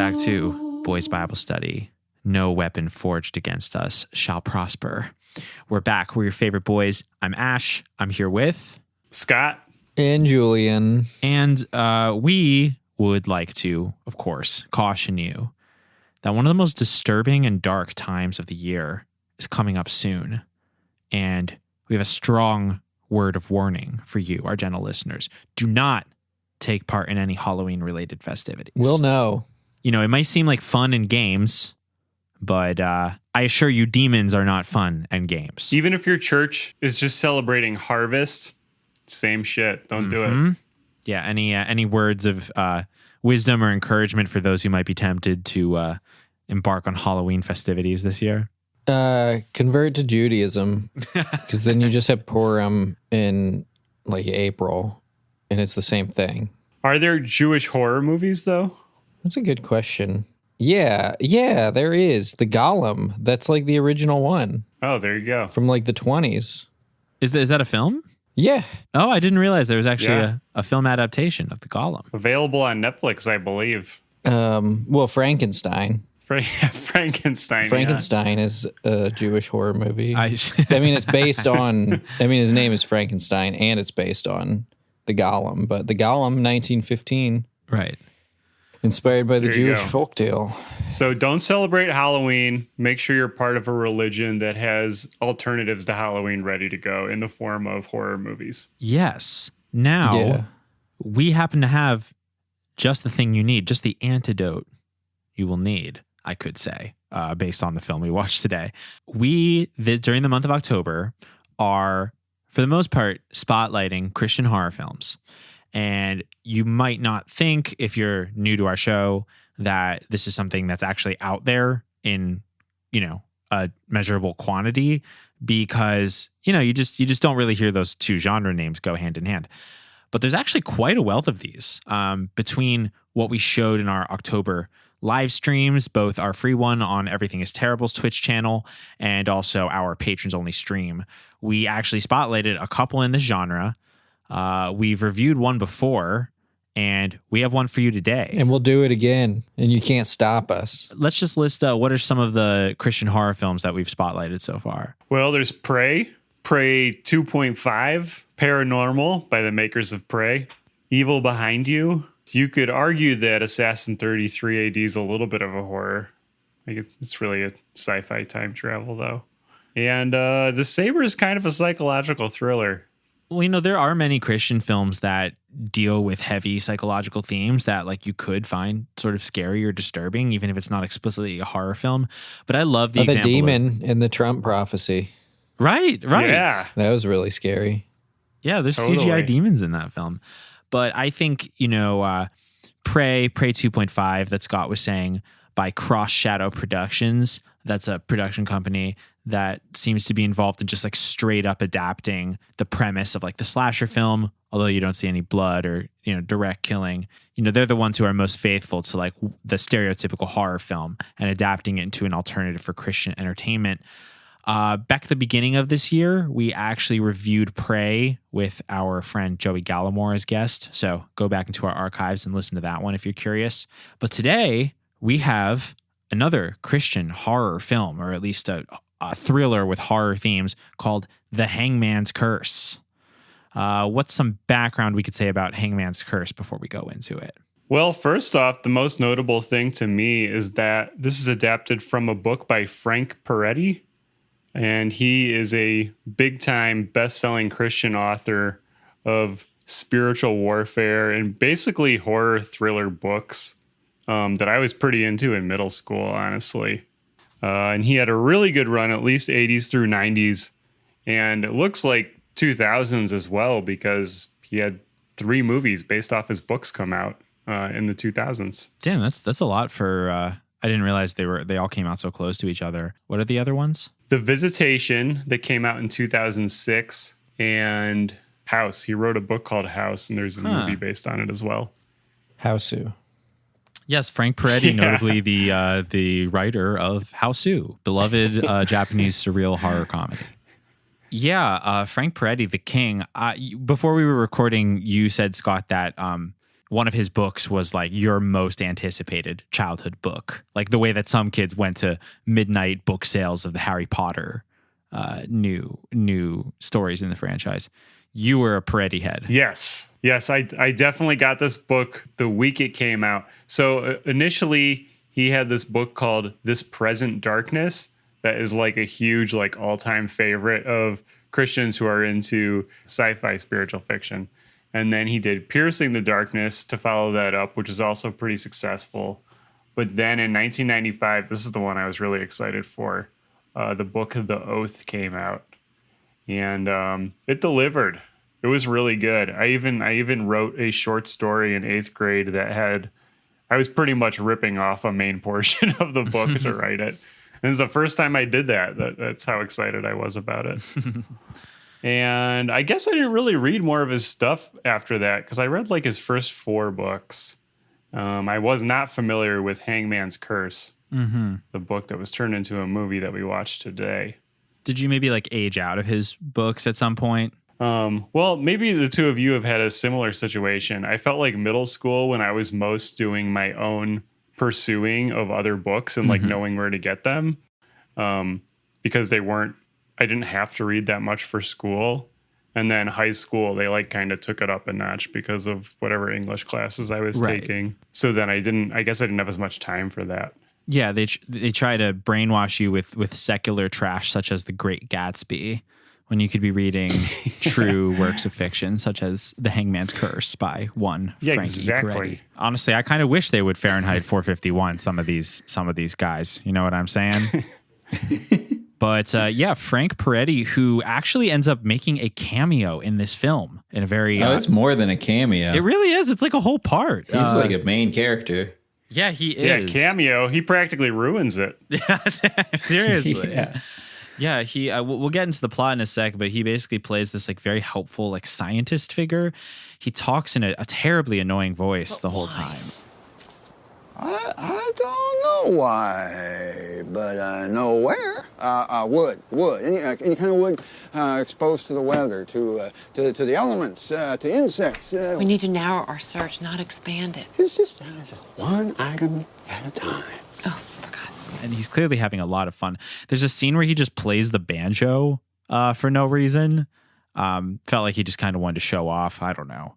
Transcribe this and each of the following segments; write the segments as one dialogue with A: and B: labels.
A: back to Boys Bible Study. No weapon forged against us shall prosper. We're back. We're your favorite boys. I'm Ash. I'm here with
B: Scott
C: and Julian.
A: And we would like to, of course, caution you that one of the most disturbing and dark times of the year is coming up soon. And we have a strong word of warning for you, our gentle listeners. Do not take part in any Halloween-related festivities.
C: We'll know.
A: You know, it might seem like fun and games, but I assure you demons are not fun and games.
B: Even if your church is just celebrating harvest, same shit. Don't do it.
A: Yeah, any words of wisdom or encouragement for those who might be tempted to embark on Halloween festivities this year?
C: Convert to Judaism, because then you just have Purim in like April, and it's the same thing.
B: Are there Jewish horror movies, though?
C: That's a good question. Yeah, there is. The Golem. That's like the original one.
B: Oh, there you go.
C: From like the 20s.
A: Is that a film?
C: Yeah.
A: Oh, I didn't realize there was actually a film adaptation of The Golem.
B: Available on Netflix, I believe.
C: Well, Frankenstein.
B: Frankenstein.
C: Frankenstein is a Jewish horror movie. It's based on... his name is Frankenstein, and it's based on The Golem. But The Golem, 1915.
A: Right.
C: Inspired by the Jewish folktale.
B: So don't celebrate Halloween. Make sure you're part of a religion that has alternatives to Halloween ready to go in the form of horror movies.
A: Yes. Now, we happen to have just the thing you need, just the antidote you will need, I could say, based on the film we watched today. We, during the month of October, are, for the most part, spotlighting Christian horror films. And you might not think, if you're new to our show, that this is something that's actually out there in, a measurable quantity, because, you just don't really hear those two genre names go hand in hand. But there's actually quite a wealth of these between what we showed in our October live streams, both our free one on Everything is Terrible's Twitch channel and also our patrons only stream. We actually spotlighted a couple in this genre. We've reviewed one before, and we have one for you today.
C: And we'll do it again, and you can't stop us.
A: Let's just list what are some of the Christian horror films that we've spotlighted so far.
B: Well, there's Prey 2.5, Paranormal by the makers of Prey, Evil Behind You. You could argue that Assassin 33 AD is a little bit of a horror. It's really a sci-fi time travel, though. And The Saber is kind of a psychological thriller.
A: Well, there are many Christian films that deal with heavy psychological themes that you could find sort of scary or disturbing, even if it's not explicitly a horror film. But I love the example
C: the demon in the Trump prophecy.
A: Right.
B: Yeah.
C: That was really scary.
A: Yeah, there's CGI demons in that film. But I think, Prey 2.5 that Scott was saying, by Cross Shadow Productions. That's a production company that seems to be involved in just straight up adapting the premise of the slasher film, although you don't see any blood or, direct killing. They're the ones who are most faithful to the stereotypical horror film and adapting it into an alternative for Christian entertainment. Back at the beginning of this year, we actually reviewed Prey with our friend Joey Gallimore as guest. So go back into our archives and listen to that one if you're curious. But today we have another Christian horror film, or at least a thriller with horror themes, called The Hangman's Curse. What's some background we could say about Hangman's Curse before we go into it?
B: Well, first off, the most notable thing to me is that this is adapted from a book by Frank Peretti. And he is a big-time best-selling Christian author of spiritual warfare and basically horror thriller books that I was pretty into in middle school, honestly. And he had a really good run, at least 80s through 90s. And it looks like 2000s as well, because he had 3 movies based off his books come out in the 2000s.
A: Damn, that's a lot for... I didn't realize they all came out so close to each other. What are the other ones?
B: The Visitation that came out in 2006, and House. He wrote a book called House, and there's a movie based on it as well.
C: Howsu.
A: Yes, Frank Peretti, notably the writer of Howsu, beloved Japanese surreal horror comedy. Yeah, Frank Peretti, the king. Before we were recording, you said, Scott, that one of his books was like your most anticipated childhood book, like the way that some kids went to midnight book sales of the Harry Potter new stories in the franchise. You were a Peretti head.
B: Yes, I definitely got this book the week it came out. So initially, he had this book called This Present Darkness that is like a huge, like all-time favorite of Christians who are into sci-fi spiritual fiction. And then he did Piercing the Darkness to follow that up, which is also pretty successful. But then in 1995, this is the one I was really excited for. The Book of the Oath came out, and it delivered. It was really good. I even wrote a short story in 8th grade that I was pretty much ripping off a main portion of the book to write it. And it's the first time I did that. That's how excited I was about it. And I guess I didn't really read more of his stuff after that because I read like his first 4 books. I was not familiar with Hangman's Curse, the book that was turned into a movie that we watched today.
A: Did you maybe like age out of his books at some point?
B: Well, maybe the two of you have had a similar situation. I felt like middle school when I was most doing my own pursuing of other books and like knowing where to get them, because I didn't have to read that much for school. And then high school, they like kind of took it up a notch because of whatever English classes I was taking. So then I guess I didn't have as much time for that.
A: Yeah, they try to brainwash you with secular trash such as The Great Gatsby, when you could be reading true works of fiction such as The Hangman's Curse by one Frankie Peretti. Honestly, I kind of wish they would Fahrenheit 451 some of these guys. You know what I'm saying? But Frank Peretti, who actually ends up making a cameo in this film in a very...
C: it's more than a cameo.
A: It really is. It's like a whole part.
C: He's like a main character.
A: Yeah, he is.
B: Yeah, cameo. He practically ruins it.
A: Yeah, seriously. Yeah, he. We'll get into the plot in a sec, but he basically plays this like very helpful like scientist figure. He talks in a terribly annoying voice the whole time.
D: I don't know why, but I know where. Wood. Any kind of wood exposed to the weather, to the elements, to insects.
E: We need to narrow our search, not expand it.
D: It's just one item at a time.
E: Oh, forgot.
A: And he's clearly having a lot of fun. There's a scene where he just plays the banjo for no reason. Felt like he just kind of wanted to show off. I don't know.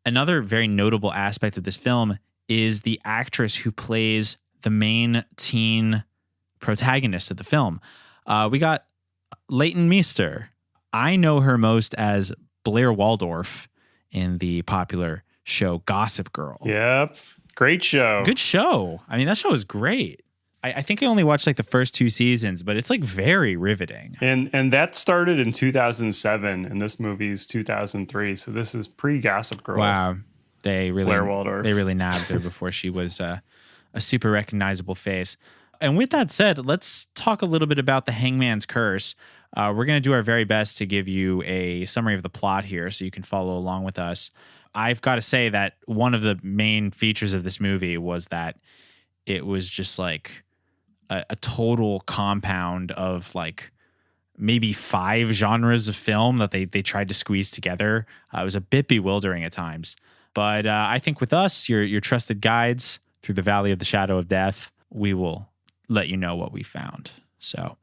A: Another very notable aspect of this film is the actress who plays the main teen protagonist of the film. We got Leighton Meester. I know her most as Blair Waldorf in the popular show Gossip Girl.
B: Yep. Great show.
A: Good show. I mean, that show is great. I think I only watched like the first 2 seasons, but it's like very riveting.
B: And that started in 2007, and this movie is 2003. So this is pre-Gossip Girl.
A: Wow. Blair Waldorf. They really nabbed her before she was a super recognizable face. And with that said, let's talk a little bit about The Hangman's Curse. We're going to do our very best to give you a summary of the plot here so you can follow along with us. I've got to say that one of the main features of this movie was that it was just like a total compound of like maybe 5 genres of film that they tried to squeeze together. It was a bit bewildering at times. But I think with us, your trusted guides through the valley of the shadow of death, we will let you know what we found. So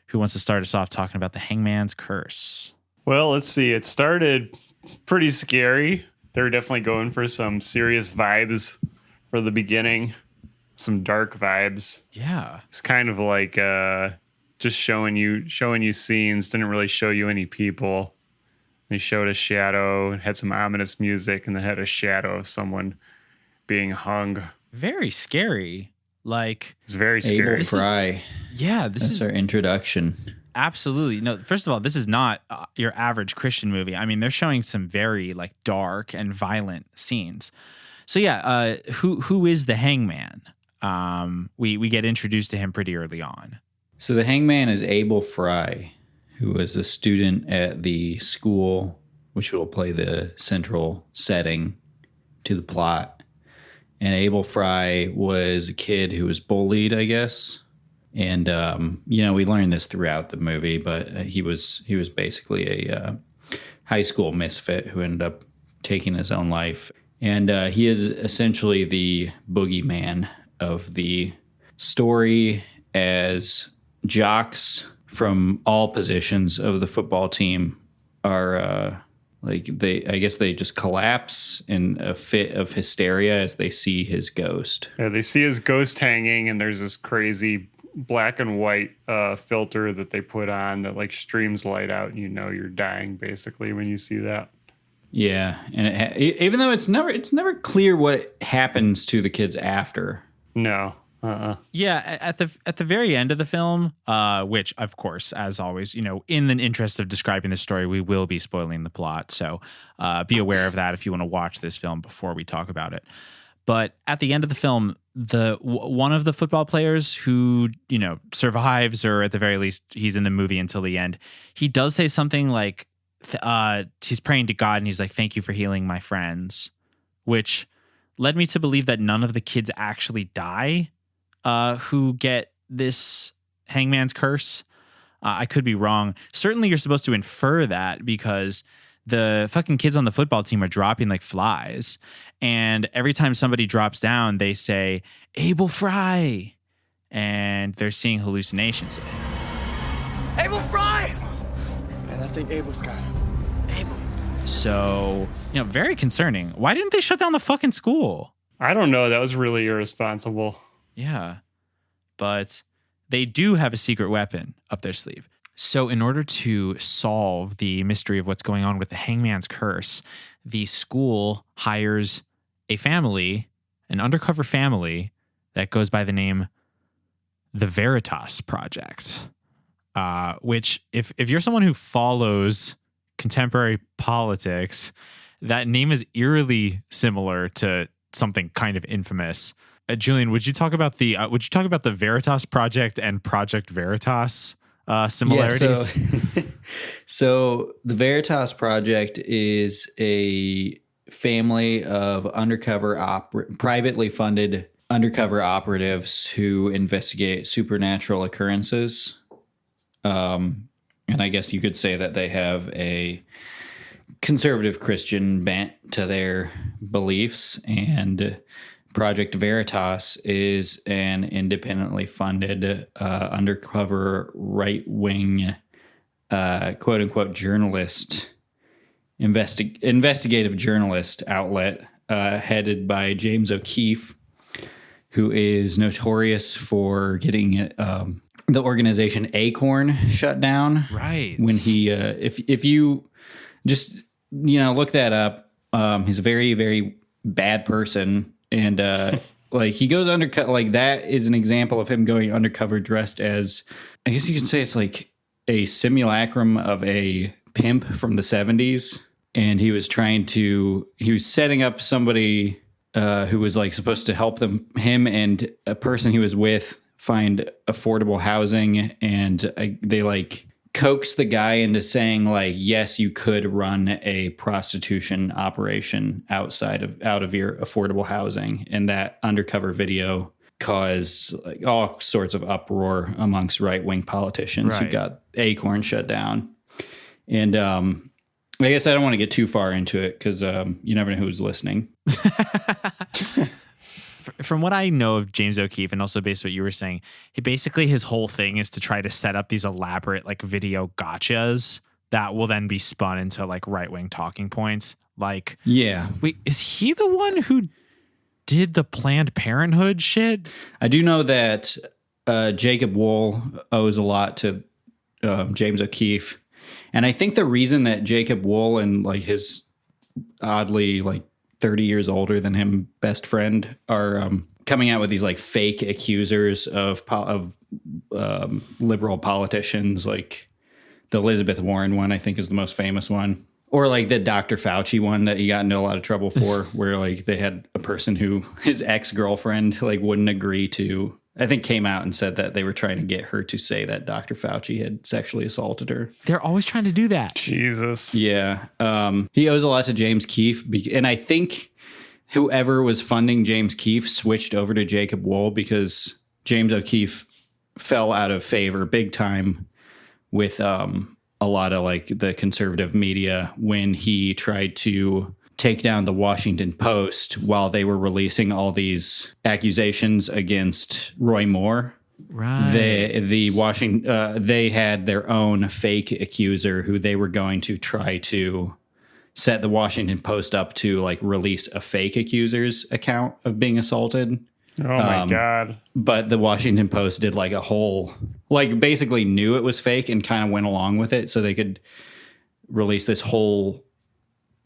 A: who wants to start us off talking about The Hangman's Curse?
B: Well, let's see. It started pretty scary. They were definitely going for some serious vibes for the beginning. Some dark vibes.
A: Yeah.
B: It's kind of like just showing you scenes, didn't really show you any people. They showed a shadow and had some ominous music, and then had a shadow of someone being hung.
A: Very scary. Like,
B: it's very scary.
C: Abel Frye. That's our introduction.
A: Absolutely. No, first of all, this is not your average Christian movie. I mean, they're showing some very like dark and violent scenes. So yeah, who is the Hangman? We get introduced to him pretty early on.
C: So the Hangman is Abel Frye, who was a student at the school, which will play the central setting to the plot. And Abel Frye was a kid who was bullied, I guess. And, we learned this throughout the movie, but he was basically a high school misfit who ended up taking his own life. And he is essentially the boogeyman of the story, as jocks from all positions of the football team are I guess they just collapse in a fit of hysteria as they see his ghost.
B: Yeah, they see his ghost hanging, and there's this crazy black and white filter that they put on that like streams light out, and you're dying basically when you see that.
C: Yeah, and even though it's never clear what happens to the kids after.
B: No.
A: Yeah, at the very end of the film, which of course, as always, in the interest of describing the story, we will be spoiling the plot. So be aware of that if you want to watch this film before we talk about it. But at the end of the film, one of the football players who survives, or at the very least, he's in the movie until the end. He does say something like he's praying to God, and he's like, "Thank you for healing my friends," which led me to believe that none of the kids actually die. Who get this hangman's curse. I could be wrong. Certainly you're supposed to infer that because the fucking kids on the football team are dropping like flies. And every time somebody drops down, they say, Abel Frye. And they're seeing hallucinations.
F: Abel Frye! And I think Abel's got him. Abel.
A: So, very concerning. Why didn't they shut down the fucking school?
B: I don't know. That was really irresponsible.
A: Yeah, but they do have a secret weapon up their sleeve. So in order to solve the mystery of what's going on with the hangman's curse, the school hires a family, an undercover family that goes by the name the Veritas Project, which if you're someone who follows contemporary politics, that name is eerily similar to something kind of infamous. Julian, would you talk about the Veritas Project and Project Veritas similarities?
C: Yeah, so the Veritas Project is a family of privately funded undercover operatives who investigate supernatural occurrences. And I guess you could say that they have a conservative Christian bent to their beliefs, and Project Veritas is an independently funded undercover right-wing quote-unquote journalist, investigative journalist outlet headed by James O'Keefe, who is notorious for getting the organization Acorn shut down.
A: Right.
C: When he, if you just, look that up, he's a very, very bad person. And he goes undercover. Like, that is an example of him going undercover dressed as, I guess you could say it's like a simulacrum of a pimp from the 70s. And he was setting up somebody who was like supposed to help him and a person he was with find affordable housing. And they like coax the guy into saying like, yes, you could run a prostitution operation out of your affordable housing. And that undercover video caused like all sorts of uproar amongst right-wing politicians who got Acorn shut down. And I guess I don't want to get too far into it because you never know who's listening.
A: From what I know of James O'Keefe, and also based on what you were saying, his whole thing is to try to set up these elaborate like video gotchas that will then be spun into like right-wing talking points. Like,
C: yeah,
A: wait, is he the one who did the Planned Parenthood shit?
C: I do know that Jacob Wool owes a lot to James O'Keefe, and I think the reason that Jacob Wool and like his oddly like 30 years older than him best friend are coming out with these like fake accusers of liberal politicians, like the Elizabeth Warren one, I think is the most famous one, or like the Dr. Fauci one that he got into a lot of trouble for, where like they had a person who his ex-girlfriend like wouldn't agree to, I think, came out and said that they were trying to get her to say that Dr. Fauci had sexually assaulted her.
A: They're always trying to do that.
B: Jesus.
C: Yeah. He owes a lot to James Keefe. And I think whoever was funding James Keefe switched over to Jacob Wool because James O'Keefe fell out of favor big time with a lot of like the conservative media when he tried to take down the Washington Post while they were releasing all these accusations against Roy Moore.
A: Right.
C: They had their own fake accuser who they were going to try to set the Washington Post up to like release a fake accuser's account of being assaulted.
B: Oh my God.
C: But the Washington Post did like a whole, like basically knew it was fake and kind of went along with it so they could release this whole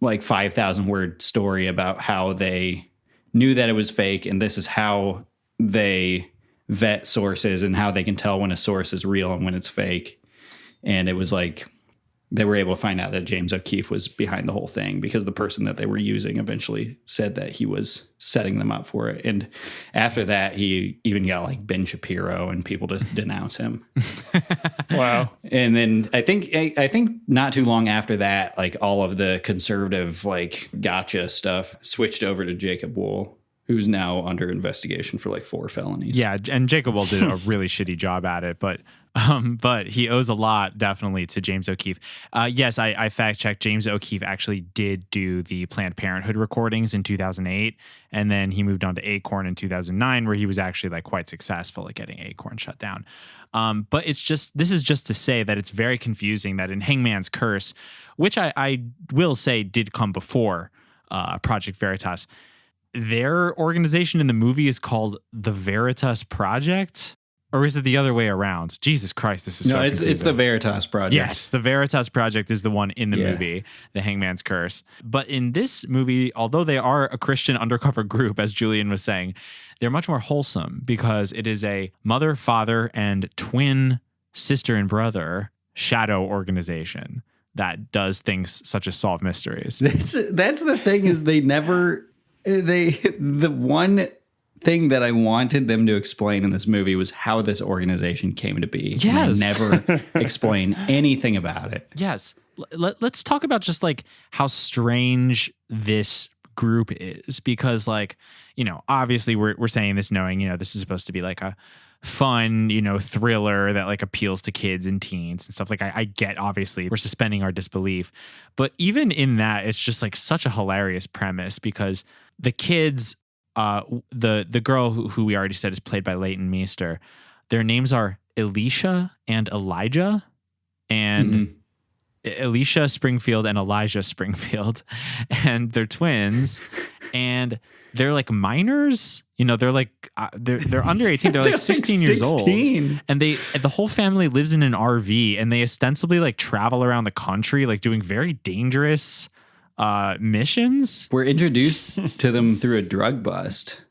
C: like 5,000 word story about how they knew that it was fake and this is how they vet sources and how they can tell when a source is real and when it's fake. And it was like they were able to find out that James O'Keefe was behind the whole thing because the person that they were using eventually said that he was setting them up for it. And after that, he even got like Ben Shapiro and people to denounce him.
B: Wow.
C: And then I think not too long after that, like all of the conservative like gotcha stuff switched over to Jacob Wool, who's now under investigation for like 4 felonies.
A: Yeah, and Jacob Wool did a really shitty job at it, but he owes a lot definitely to James O'Keefe. Yes, I fact checked. James O'Keefe actually did do the Planned Parenthood recordings in 2008, and then he moved on to Acorn in 2009, where he was actually like quite successful at getting Acorn shut down. But this is just to say that it's very confusing that in Hangman's Curse, which I will say did come before Project Veritas, their organization in the movie is called the Veritas Project. Or is it the other way around? Jesus Christ, this is so confusing.
C: It's the Veritas Project.
A: Yes, the Veritas Project is the one in the movie, The Hangman's Curse. But in this movie, although they are a Christian undercover group, as Julian was saying, they're much more wholesome because it is a mother, father, and twin sister and brother shadow organization that does things such as solve mysteries.
C: That's the thing is the one thing that I wanted them to explain in this movie was how this organization came to be.
A: Yes.
C: And they never explain anything about it.
A: Yes. Let's talk about just like how strange this group is because like, obviously we're saying this knowing, this is supposed to be like a fun, thriller that like appeals to kids and teens and stuff. Like I get, obviously we're suspending our disbelief, but even in that, it's just like such a hilarious premise because the kids, the girl who we already said is played by Leighton Meester, their names are Elisha and Elijah, and Elisha Springfield and Elijah Springfield, and they're twins, and they're like minors. They're like they're under 18. They're like 16 years old, and the whole family lives in an RV, and they ostensibly like travel around the country, like doing very dangerous missions.
C: We're introduced to them through a drug bust.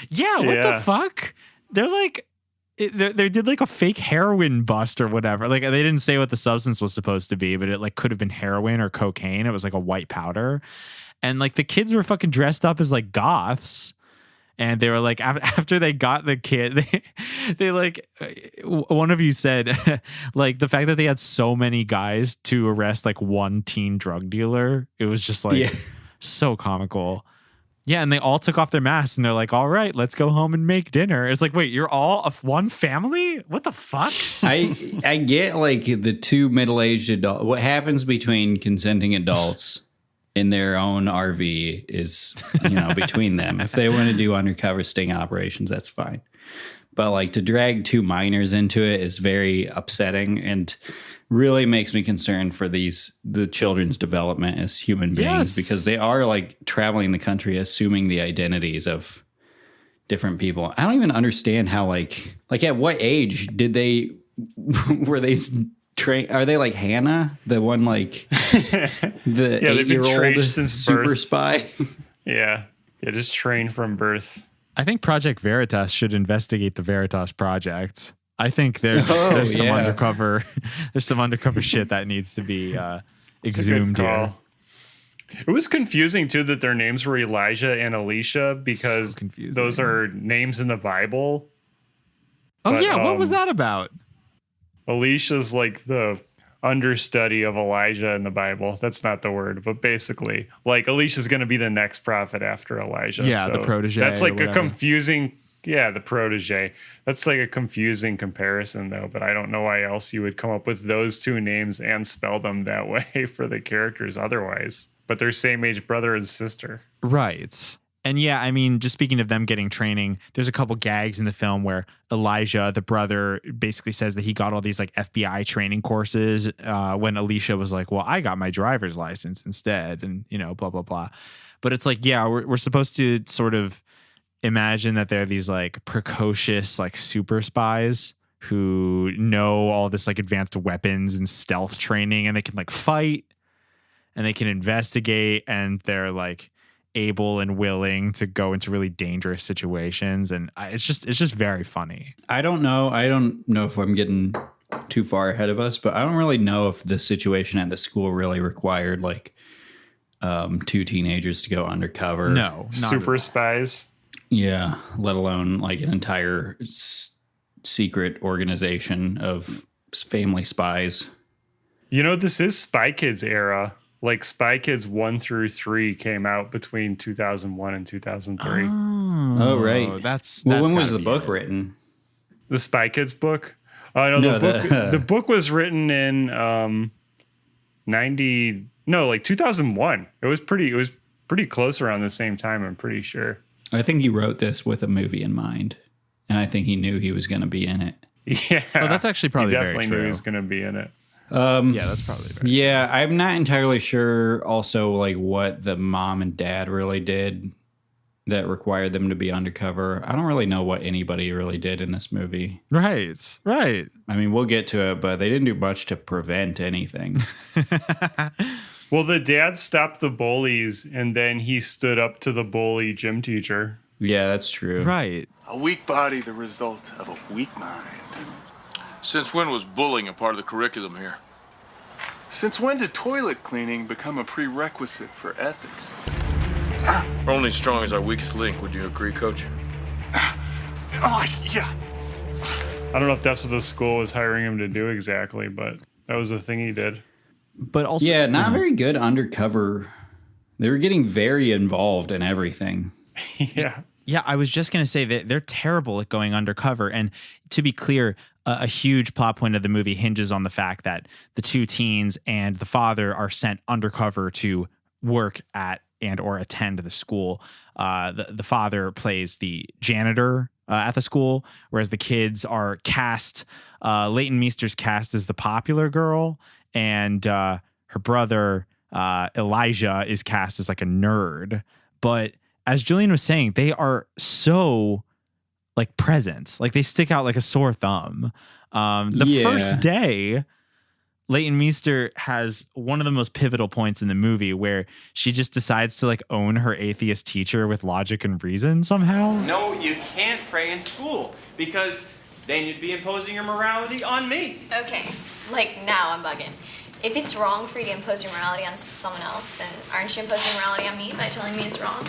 A: Yeah, what the fuck? They're like, they did like a fake heroin bust or whatever. Like they didn't say what the substance was supposed to be, but it like could have been heroin or cocaine. It was like a white powder, and like the kids were fucking dressed up as like goths. And they were like, after they got the kid, they like, one of you said, like, the fact that they had so many guys to arrest like one teen drug dealer, it was just like so comical. Yeah, and they all took off their masks and they're like, all right, let's go home and make dinner. It's like, wait, you're all of one family? What the fuck?
C: I get like the two middle-aged adults. What happens between consenting adults in their own RV is, between them. If they want to do undercover sting operations, that's fine. But like to drag 2 minors into it is very upsetting and really makes me concerned for the children's development as human beings because they are like traveling the country assuming the identities of different people. I don't even understand how like at what age did they were they train? Are they like Hannah, the one like the 8-year-old super birth. Spy?
B: Yeah, just trained from birth.
A: I think Project Veritas should investigate the Veritas Project. I think there's some undercover shit that needs to be exhumed here.
B: It was confusing too that their names were Elijah and Alicia because those are names in the Bible.
A: Oh, but, yeah, what was that about?
B: Alicia's like the understudy of Elijah in the Bible. That's not the word, but basically, like Alicia's going to be the next prophet after Elijah.
A: Yeah, so the protege.
B: That's like a confusing. Yeah, the protege. That's like a confusing comparison, though. But I don't know why else you would come up with those 2 names and spell them that way for the characters otherwise. but they're same age brother and sister.
A: Right. And yeah, I mean, just speaking of them getting training, there's a couple gags in the film where Elijah, the brother, basically says that he got all these like FBI training courses when Alicia was like, well, I got my driver's license instead. And, you know, blah, blah, blah. But it's like, yeah, we're supposed to sort of imagine that they're these like precocious, like super spies who know all this like advanced weapons and stealth training, and they can like fight and they can investigate, and they're like able and willing to go into really dangerous situations. And it's just very funny.
C: I don't know if I'm getting too far ahead of us, but I don't really know if the situation at the school really required like two teenagers to go undercover.
A: No,
B: super spies.
C: Yeah, let alone like an entire secret organization of family spies.
B: You know, this is Spy Kids era. Like Spy Kids 1 through 3 came out between 2001 and 2003.
C: Oh right.
A: That's
C: when was the book written?
B: The Spy Kids book? No, the book was written in 2001. It was pretty close around the same time, I'm pretty sure.
C: I think he wrote this with a movie in mind, and I think he knew he was going to be in it.
B: Yeah.
A: Oh, that's actually probably
B: he definitely
A: very true.
B: knew he was going to be in it.
A: Yeah, that's probably very
C: Yeah, I'm not entirely sure also like what the mom and dad really did that required them to be undercover. I don't really know what anybody really did in this movie.
A: Right.
C: I mean, we'll get to it, but they didn't do much to prevent anything.
B: Well, the dad stopped the bullies, and then he stood up to the bully gym teacher.
C: Yeah, that's true.
A: Right.
G: A weak body, the result of a weak mind.
H: Since when was bullying a part of the curriculum here?
G: Since when did toilet cleaning become a prerequisite for ethics?
H: We're only as strong as our weakest link. Would you agree, Coach?
G: Yeah.
B: I don't know if that's what the school was hiring him to do exactly, but that was the thing he did.
A: But also,
C: yeah, not very good undercover. They were getting very involved in everything.
B: Yeah.
A: Yeah, I was just going to say that they're terrible at going undercover. And to be clear, a huge plot point of the movie hinges on the fact that the two teens and the father are sent undercover to work at and or attend the school. The father plays the janitor at the school, whereas the kids are cast. Leighton Meester's cast as the popular girl, and her brother Elijah is cast as like a nerd. But as Julian was saying, they are so like present, like they stick out like a sore thumb. First day, Leighton Meester has one of the most pivotal points in the movie where she just decides to like own her atheist teacher with logic and reason somehow.
I: No, you can't pray in school because then you'd be imposing your morality on me.
J: Okay, like now I'm bugging. If it's wrong for you to impose your morality on someone else, then aren't you imposing morality on me by telling me it's wrong?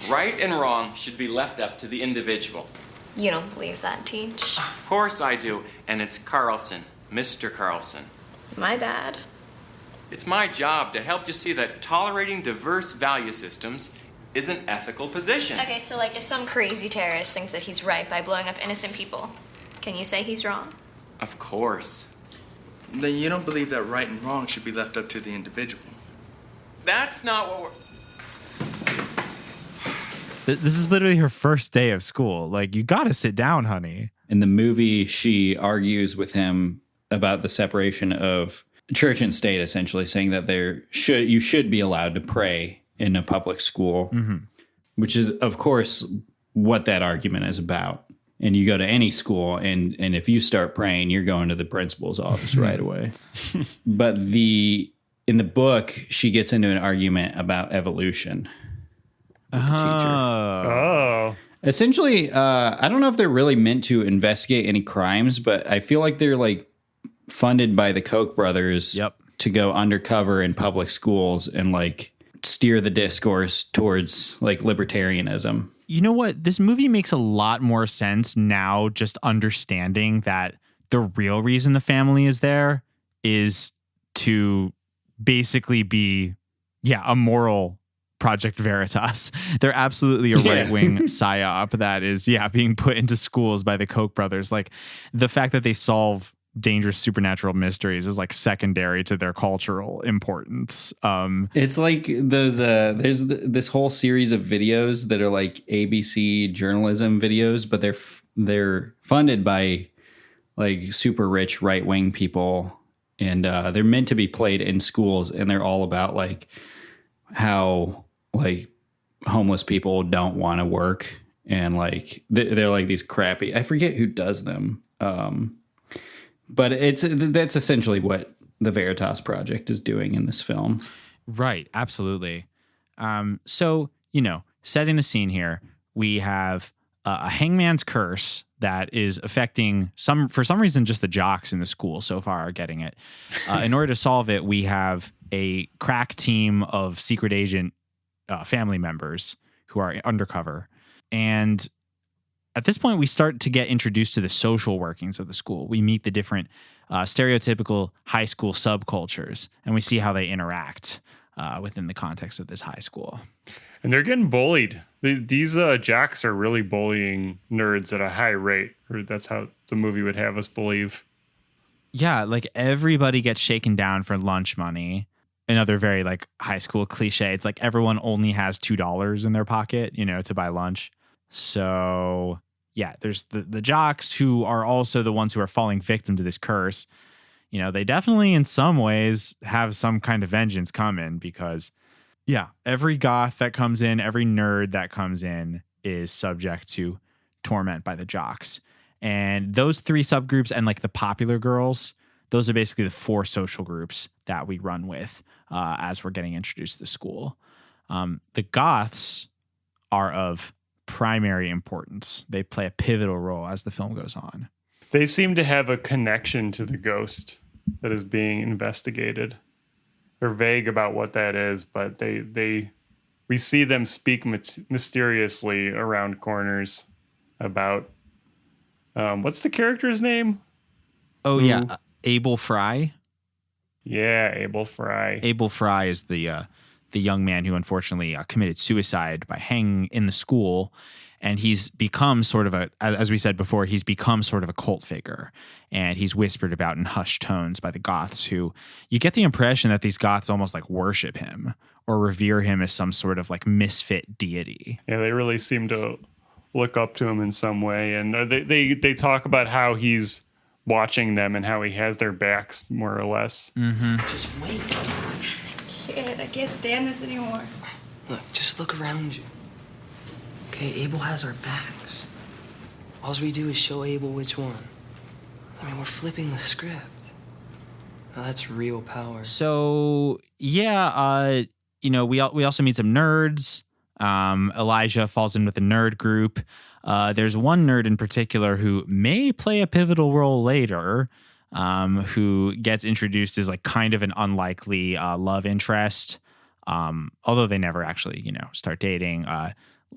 I: Right and wrong should be left up to the individual.
J: You don't believe that, Teach?
I: Of course I do, and it's Carlson, Mr. Carlson.
J: My bad.
I: It's my job to help you see that tolerating diverse value systems is an ethical position.
J: Okay, so like if some crazy terrorist thinks that he's right by blowing up innocent people, can you say he's wrong?
I: Of course.
G: Then you don't believe that right and wrong should be left up to the individual.
I: That's not what we're...
A: This is literally her first day of school. Like, you got to sit down, honey.
C: In the movie, she argues with him about the separation of church and state, essentially saying that you should be allowed to pray in a public school, which is, of course, what that argument is about. And you go to any school, and if you start praying, you're going to the principal's office right away. But in the book, she gets into an argument about evolution with the teacher.
B: Oh.
C: Essentially, I don't know if they're really meant to investigate any crimes, but I feel like they're like funded by the Koch brothers to go undercover in public schools and like steer the discourse towards like libertarianism.
A: You know what? This movie makes a lot more sense now, just understanding that the real reason the family is there is to basically be, a moral Project Veritas. They're absolutely a right-wing psyop that is, being put into schools by the Koch brothers. Like the fact that they solve dangerous supernatural mysteries is like secondary to their cultural importance.
C: It's like those there's this whole series of videos that are like ABC journalism videos, but they're funded by like super rich right-wing people, and they're meant to be played in schools, and they're all about like how like homeless people don't want to work, and like they're like these crappy, I forget who does them. But that's essentially what the Veritas Project is doing in this film.
A: Right. Absolutely. So, setting the scene here, we have a hangman's curse that is affecting for some reason, just the jocks in the school so far are getting it. In order to solve it, we have a crack team of secret agent family members who are undercover. And at this point, we start to get introduced to the social workings of the school. We meet the different stereotypical high school subcultures, and we see how they interact within the context of this high school.
B: And they're getting bullied. These jocks are really bullying nerds at a high rate, or that's how the movie would have us believe.
A: Yeah, like everybody gets shaken down for lunch money. Another very like high school cliche. It's like everyone only has $2 in their pocket, to buy lunch. So yeah, there's the jocks who are also the ones who are falling victim to this curse. They definitely in some ways have some kind of vengeance coming because every goth that comes in, every nerd that comes in is subject to torment by the jocks. And those three subgroups and like the popular girls, those are basically the four social groups that we run with as we're getting introduced to the school. The goths are of primary importance. They play a pivotal role as the film goes on.
B: They seem to have a connection to the ghost that is being investigated. They're vague about what that is, but we see them speak mysteriously around corners about what's the character's name?
A: Oh yeah, Abel Frye.
B: Yeah, Abel Frye.
A: Abel Frye is the young man who unfortunately committed suicide by hanging in the school. And he's become sort of as we said before, he's become sort of a cult figure. And he's whispered about in hushed tones by the goths who you get the impression that these goths almost like worship him or revere him as some sort of like misfit deity.
B: Yeah, they really seem to look up to him in some way. And they talk about how he's watching them and how he has their backs more or less.
A: Mm-hmm.
F: Just wait.
J: I can't stand this anymore.
F: Look, just look around you. Okay, Abel has our backs. All we do is show Abel which one. I mean, we're flipping the script. Now, that's real power.
A: So, yeah, we also meet some nerds. Elijah falls in with the nerd group. There's one nerd in particular who may play a pivotal role later, who gets introduced as like kind of an unlikely love interest. Although they never actually, start dating.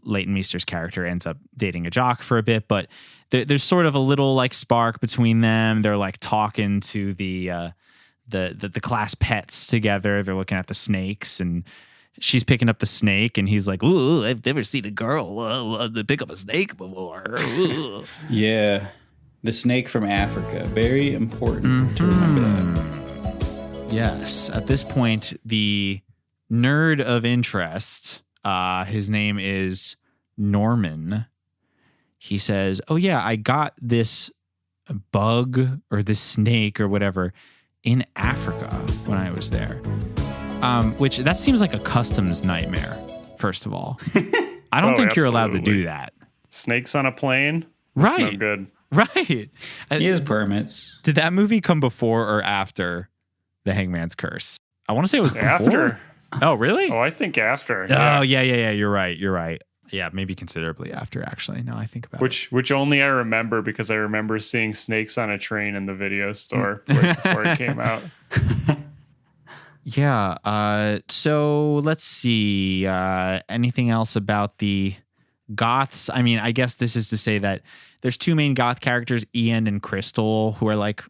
A: Leighton Meester's character ends up dating a jock for a bit, but there's sort of a little like spark between them. They're like talking to the class pets together. They're looking at the snakes, and she's picking up the snake, and he's like, "Ooh, I've never seen a girl pick up a snake before."
C: Yeah, the snake from Africa. Very important to remember that.
A: Yes. At this point, the nerd of interest, his name is Norman. He says, "Oh yeah, I got this bug or this snake or whatever in Africa when I was there." Which that seems like a customs nightmare, first of all. I don't think you're allowed to do that.
B: Snakes on a plane? That's
A: right.
B: no good.
A: Right.
C: He has permits.
A: Did that movie come before or after The Hangman's Curse? I want to say it was before.
B: After.
A: Oh, really?
B: Oh, I think after.
A: Oh, yeah. You're right. Yeah, maybe considerably after, actually. Now I think about it.
B: Which only I remember because I remember seeing snakes on a train in the video store before it came out.
A: Yeah. So let's see. Anything else about the goths? I mean, I guess this is to say that there's two main goth characters, Ian and Crystal, who are like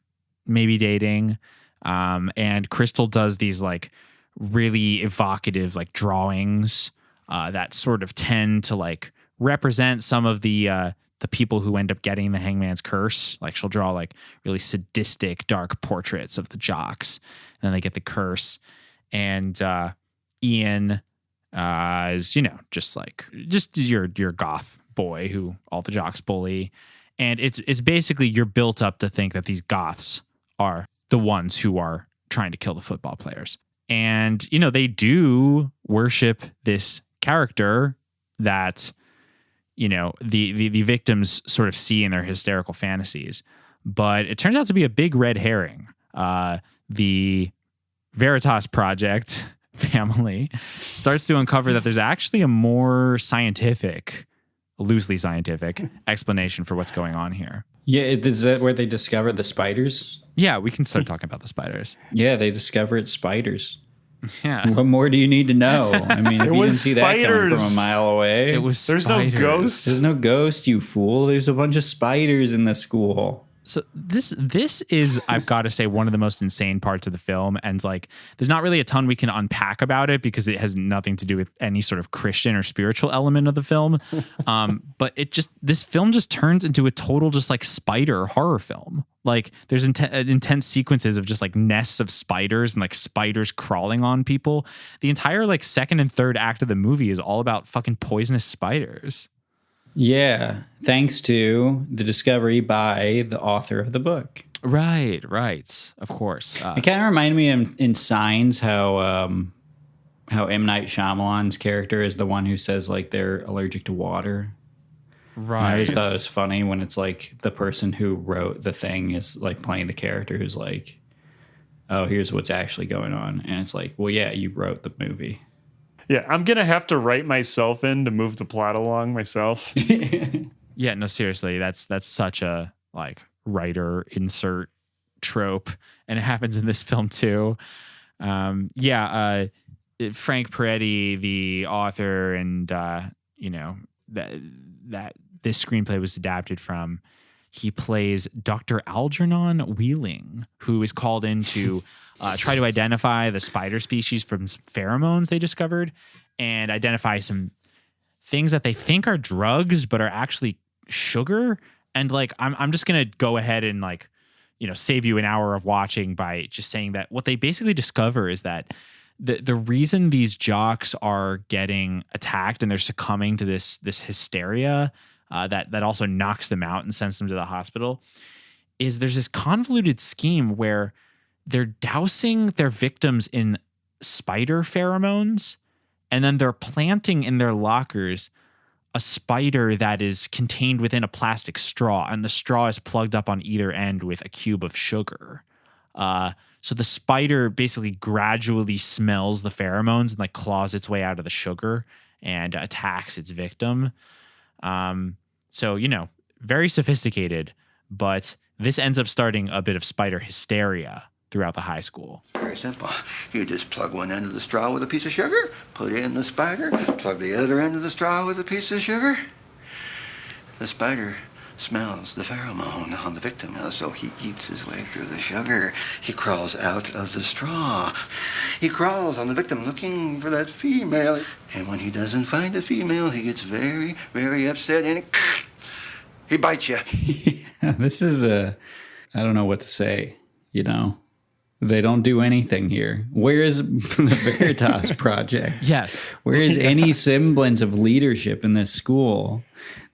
A: maybe dating. And Crystal does these like really evocative like drawings that sort of tend to like represent some of the the people who end up getting the hangman's curse. Like she'll draw like really sadistic, dark portraits of the jocks, and then they get the curse. And Ian is, just your goth boy who all the jocks bully. And it's basically you're built up to think that these goths are the ones who are trying to kill the football players. And, they do worship this character that, the victims sort of see in their hysterical fantasies. But it turns out to be a big red herring. The Veritas Project family starts to uncover that there's actually a more loosely scientific explanation for what's going on here.
C: Yeah, is that where they discover the spiders?
A: Yeah, we can start talking about the spiders.
C: Yeah, they discover it's spiders.
A: Yeah.
C: What more do you need to know? I mean, if you didn't see that coming from a mile away.
A: There's spiders.
B: No ghost.
C: There's no ghost, you fool. There's a bunch of spiders in the school.
A: So this is, I've got to say, one of the most insane parts of the film. And like, there's not really a ton we can unpack about it because it has nothing to do with any sort of Christian or spiritual element of the film. But this film just turns into a total just like spider horror film. Like there's intense sequences of just like nests of spiders and like spiders crawling on people. The entire like second and third act of the movie is all about fucking poisonous spiders.
C: Yeah, thanks to the discovery by the author of the book.
A: Right. Of course.
C: It kind of reminded me in Signs how M. Night Shyamalan's character is the one who says like they're allergic to water.
A: Right.
C: And I always thought it was funny when it's like the person who wrote the thing is like playing the character who's like, oh, here's what's actually going on. And it's like, well, yeah, you wrote the movie.
B: Yeah, I'm going to have to write myself in to move the plot along myself.
A: Yeah, no, seriously, that's such a like writer insert trope, and it happens in this film too. Frank Peretti, the author, and that this screenplay was adapted from. He plays Dr. Algernon Wheeling, who is called in to try to identify the spider species from some pheromones they discovered and identify some things that they think are drugs but are actually sugar. And like I'm just gonna go ahead and like save you an hour of watching by just saying that what they basically discover is that the reason these jocks are getting attacked and they're succumbing to this hysteria that also knocks them out and sends them to the hospital is there's this convoluted scheme where they're dousing their victims in spider pheromones, and then they're planting in their lockers a spider that is contained within a plastic straw, and the straw is plugged up on either end with a cube of sugar. So the spider basically gradually smells the pheromones and like claws its way out of the sugar and attacks its victim. So, very sophisticated, but this ends up starting a bit of spider hysteria throughout the high school.
D: Very simple. You just plug one end of the straw with a piece of sugar, put in the spider, plug the other end of the straw with a piece of sugar. The spider smells the pheromone on the victim, so he eats his way through the sugar. He crawls out of the straw. He crawls on the victim looking for that female. And when he doesn't find a female, he gets very, very upset and he bites you.
C: This is I don't know what to say, They don't do anything here. Where is the Veritas Project?
A: Yes.
C: Where is any semblance of leadership in this school?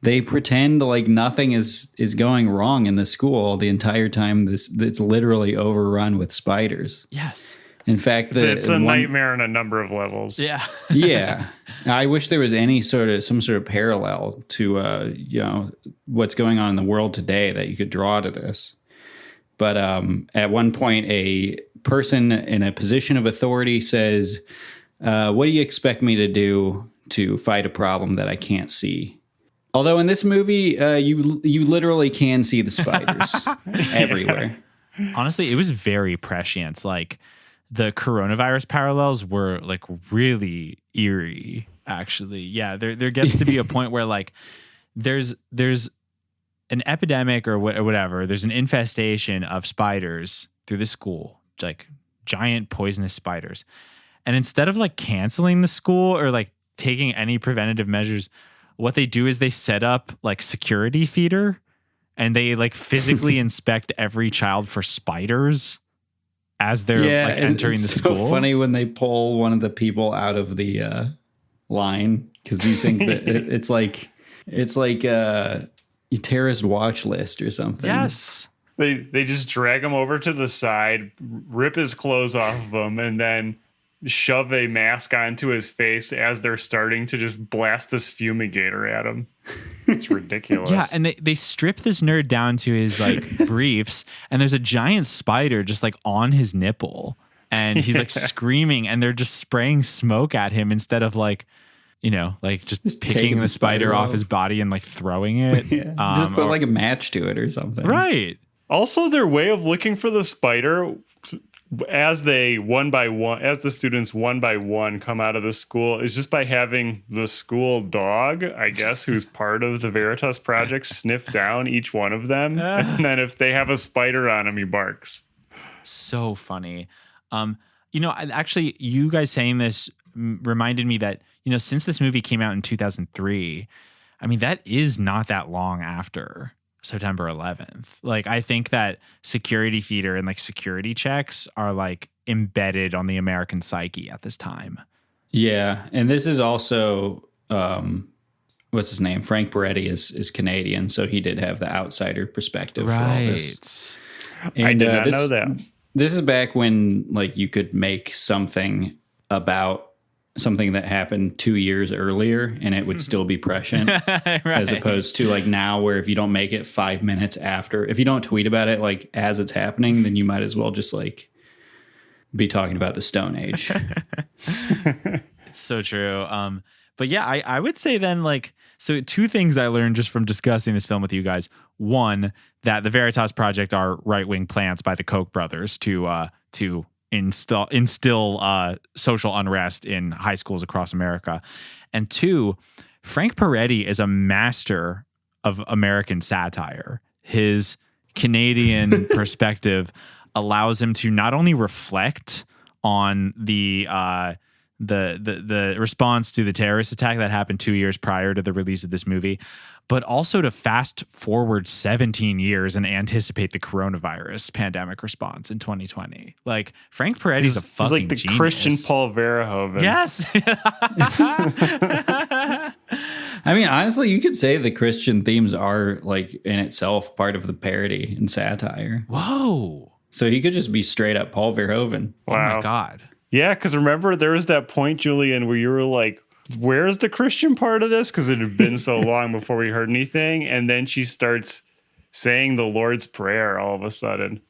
C: They pretend like nothing is going wrong in the school the entire time. It's literally overrun with spiders.
A: Yes.
C: In fact,
B: it's a nightmare on a number of levels.
A: Yeah.
C: Yeah. I wish there was some sort of parallel to what's going on in the world today that you could draw to this. But at one point, a person in a position of authority says, what do you expect me to do to fight a problem that I can't see? Although in this movie, you literally can see the spiders everywhere.
A: Honestly, it was very prescient. Like the coronavirus parallels were like really eerie, actually. Yeah, there gets to be a point where like there's an epidemic or whatever. There's an infestation of spiders through the school, like giant poisonous spiders. And instead of like canceling the school or like taking any preventative measures, what they do is they set up like security theater and they like physically inspect every child for spiders as they're like entering the school.
C: It's so funny when they pull one of the people out of the line because you think that it's like a terrorist watch list or something.
A: Yes.
B: They just drag him over to the side, rip his clothes off of him, and then shove a mask onto his face as they're starting to just blast this fumigator at him. It's ridiculous.
A: Yeah, and they strip this nerd down to his like briefs, and there's a giant spider just like on his nipple, and he's like screaming, and they're just spraying smoke at him instead of like, you know, like just picking the spider off his body and like throwing it.
C: Just put like a match to it or something.
A: Right.
B: Also, their way of looking for the spider as the students one by one come out of the school is just by having the school dog, I guess, who's part of the Veritas Project, sniff down each one of them. And then if they have a spider on him, he barks.
A: So funny. You know, actually, you guys saying this reminded me that, you know, since this movie came out in 2003, I mean, that is not that long after September 11th. Like, I think that security theater and like security checks are like embedded on the American psyche at this time.
C: Yeah. And this is also, what's his name? Frank Peretti is Canadian. So he did have the outsider perspective for all this. And,
B: I did not know that.
C: This is back when like you could make something about something that happened 2 years earlier and it would still be prescient.
A: Right.
C: As opposed to like now where if you don't make it 5 minutes after, if you don't tweet about it like as it's happening, then you might as well just like be talking about the Stone Age.
A: It's so true. But yeah, I would say then like, so two things I learned just from discussing this film with you guys. One, that the Veritas Project are right-wing plants by the Koch brothers to instill social unrest in high schools across America. And two, Frank Peretti is a master of American satire. His Canadian perspective allows him to not only reflect on the response to the terrorist attack that happened 2 years prior to the release of this movie, but also to fast forward 17 years and anticipate the coronavirus pandemic response in 2020. Like, Frank Peretti's a fucking
B: He's like the
A: genius.
B: Christian Paul Verhoeven.
A: Yes.
C: I mean, honestly, you could say the Christian themes are like in itself part of the parody and satire.
A: Whoa.
C: So he could just be straight up Paul Verhoeven.
B: Wow.
A: Oh my God.
B: Yeah, because remember there was that point, Julian, where you were like, where's the Christian part of this? Because it had been so long before we heard anything. And then she starts saying the Lord's Prayer all of a sudden.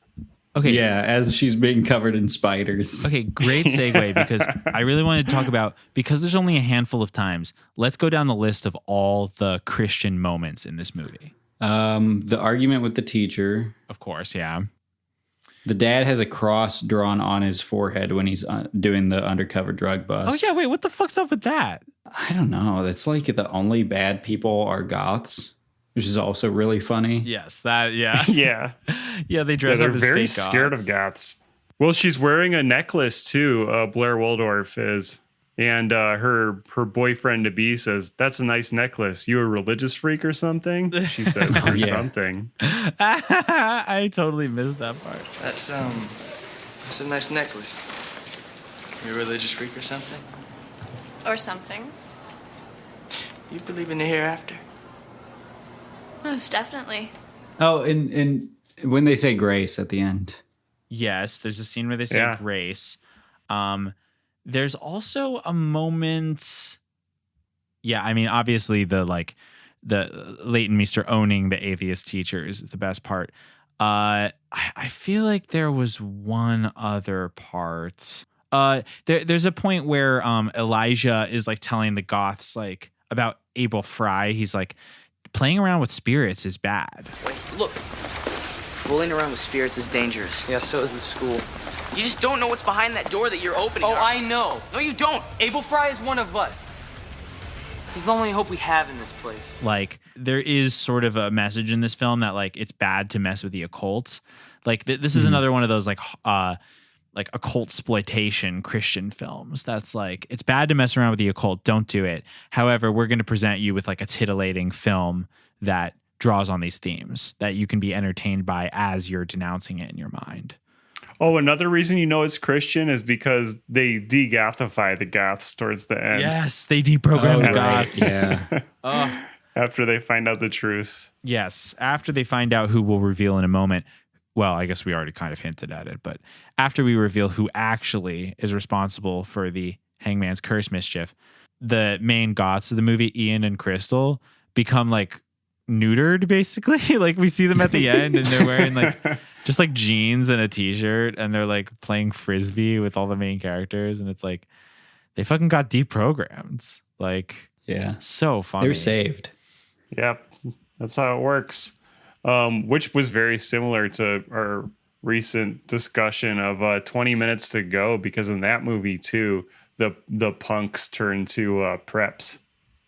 A: Okay.
C: Yeah, as she's being covered in spiders.
A: Okay, great segue, because I really wanted to talk about, because there's only a handful of times, let's go down the list of all the Christian moments in this movie.
C: The argument with the teacher.
A: Of course, yeah.
C: The dad has a cross drawn on his forehead when he's doing the undercover drug bust.
A: Oh, yeah, wait, what the fuck's up with that?
C: I don't know. That's like the only bad people are goths, which is also really funny.
A: Yes, that, yeah.
B: Yeah.
A: Yeah, they dress
B: they're
A: up as
B: very
A: fake
B: scared
A: goths.
B: of goths. Well, she's wearing a necklace too, Blair Waldorf is. And her boyfriend to be says, "That's a nice necklace. You a religious freak or something?" She says, or something.
A: I totally missed that part.
F: That's a nice necklace. You a religious freak or something?
J: Or something.
F: You believe in the hereafter?
J: Most definitely.
C: Oh, and when they say grace at the end.
A: Yes, there's a scene where they say grace. There's also a moment. Yeah, I mean, obviously the Leighton Meester owning the atheist teachers is the best part. I feel like there was one other part. There's a point where Elijah is like telling the goths like about Abel Frye. He's like, playing around with spirits is bad.
F: Wait, look. Fooling around with spirits is dangerous. Yeah, so is the school. You just don't know what's behind that door that you're opening.
K: Oh, I know.
F: No, you don't.
K: Abel Frye is one of us. He's the only hope we have in this place.
A: Like, there is sort of a message in this film that like it's bad to mess with the occult. Like this is another one of those like like occult exploitation Christian films. That's like, it's bad to mess around with the occult. Don't do it. However, we're going to present you with like a titillating film that draws on these themes that you can be entertained by as you're denouncing it in your mind.
B: Oh, another reason you know it's Christian is because they de-gothify the goths towards the end.
A: Yes, they deprogram the goths.
C: Yeah.
B: After they find out the truth.
A: Yes, after they find out who we'll reveal in a moment. Well, I guess we already kind of hinted at it, but after we reveal who actually is responsible for the Hangman's Curse mischief, the main goths of the movie, Ian and Crystal, become like neutered, basically. Like we see them at the end and they're wearing like just like jeans and a t-shirt and they're like playing frisbee with all the main characters, and it's like they fucking got deprogrammed. Like,
C: yeah,
A: so funny.
C: They're saved.
B: Yep, that's how it works. Which was very similar to our recent discussion of 20 Minutes to Go, because in that movie too, the punks turn to preps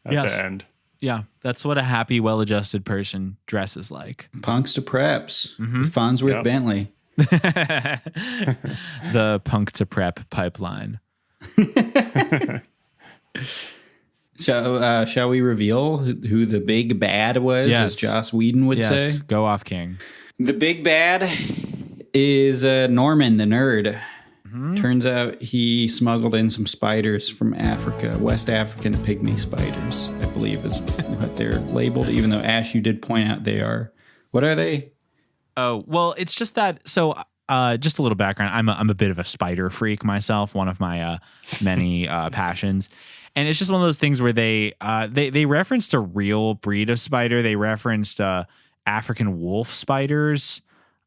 B: at the end.
A: Yeah, that's what a happy, well-adjusted person dresses like.
C: Punks to preps.
A: Mm-hmm.
C: Farnsworth Bentley.
A: The punk to prep pipeline.
C: So, shall we reveal who the big bad was, as Joss Whedon would say?
A: Go off, King.
C: The big bad is Norman, the nerd. Mm-hmm. Turns out he smuggled in some spiders from Africa, West African pygmy spiders, I believe is what they're labeled, even though, Ash, you did point out they are. What are they?
A: Oh, well, it's just that. So, just a little background. I'm a bit of a spider freak myself, one of my many passions. And it's just one of those things where they referenced a real breed of spider. They referenced African wolf spiders.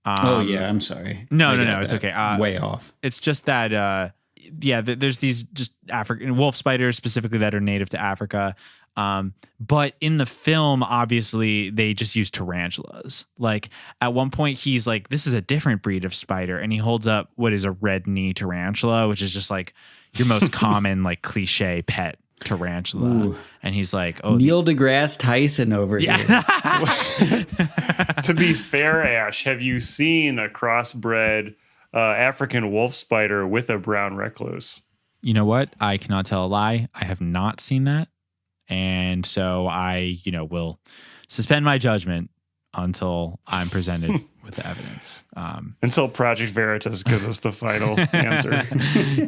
C: I'm sorry.
A: No, it's okay.
C: Way off.
A: It's just that, there's these just African wolf spiders specifically that are native to Africa. But in the film, obviously, they just use tarantulas. Like at one point, he's like, "This is a different breed of spider," and he holds up what is a red knee tarantula, which is just like your most common like cliche pet tarantula. Ooh. And he's like, "Oh,
C: Neil deGrasse Tyson over here."
B: To be fair, Ash, have you seen a crossbred African wolf spider with a brown recluse?
A: You know what? I cannot tell a lie. I have not seen that. And so I, will suspend my judgment until I'm presented with the evidence.
B: Until Project Veritas gives us the final answer.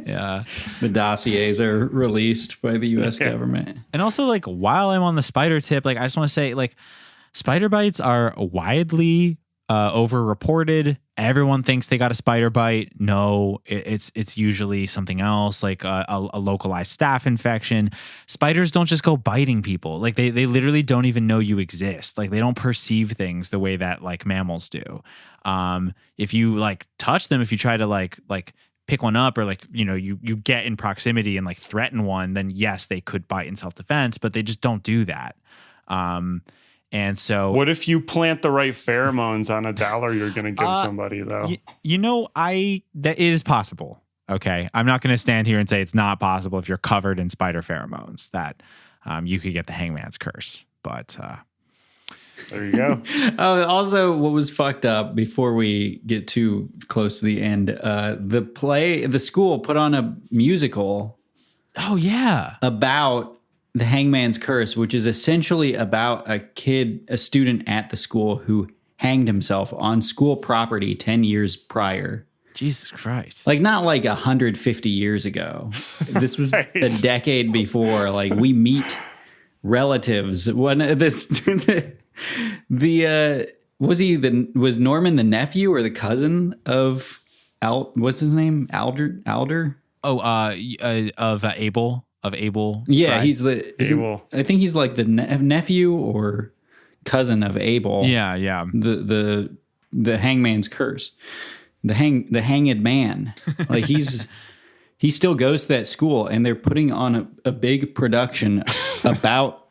A: Yeah.
C: The dossiers are released by the U.S. government.
A: And also, like, while I'm on the spider tip, like, I just want to say, like, spider bites are widely overreported. Everyone thinks they got a spider bite. No, it's usually something else, like a localized staph infection. Spiders don't just go biting people. Like they literally don't even know you exist. Like they don't perceive things the way that like mammals do. If you like touch them, if you try to like pick one up or like, you get in proximity and like threaten one, then yes, they could bite in self-defense, but they just don't do that. And so,
B: what if you plant the right pheromones on $1 you're going to give somebody, though?
A: That it is possible. Okay. I'm not going to stand here and say it's not possible if you're covered in spider pheromones that you could get the Hangman's Curse. But
B: there you go.
C: Also, what was fucked up before we get too close to the end, the school put on a musical.
A: Oh, yeah.
C: About The Hangman's Curse, which is essentially about a student at the school who hanged himself on school property 10 years prior.
A: Jesus Christ.
C: Like, not like 150 years ago. This was right. A decade before. Like, we meet relatives. When was Norman the nephew or the cousin of what's his name? Alder?
A: Of Abel. Of Abel.
C: Yeah,
A: Frye.
C: he's Abel. I think he's like the nephew or cousin of Abel.
A: Yeah.
C: The Hangman's Curse. The hanged man. Like he still goes to that school, and they're putting on a big production about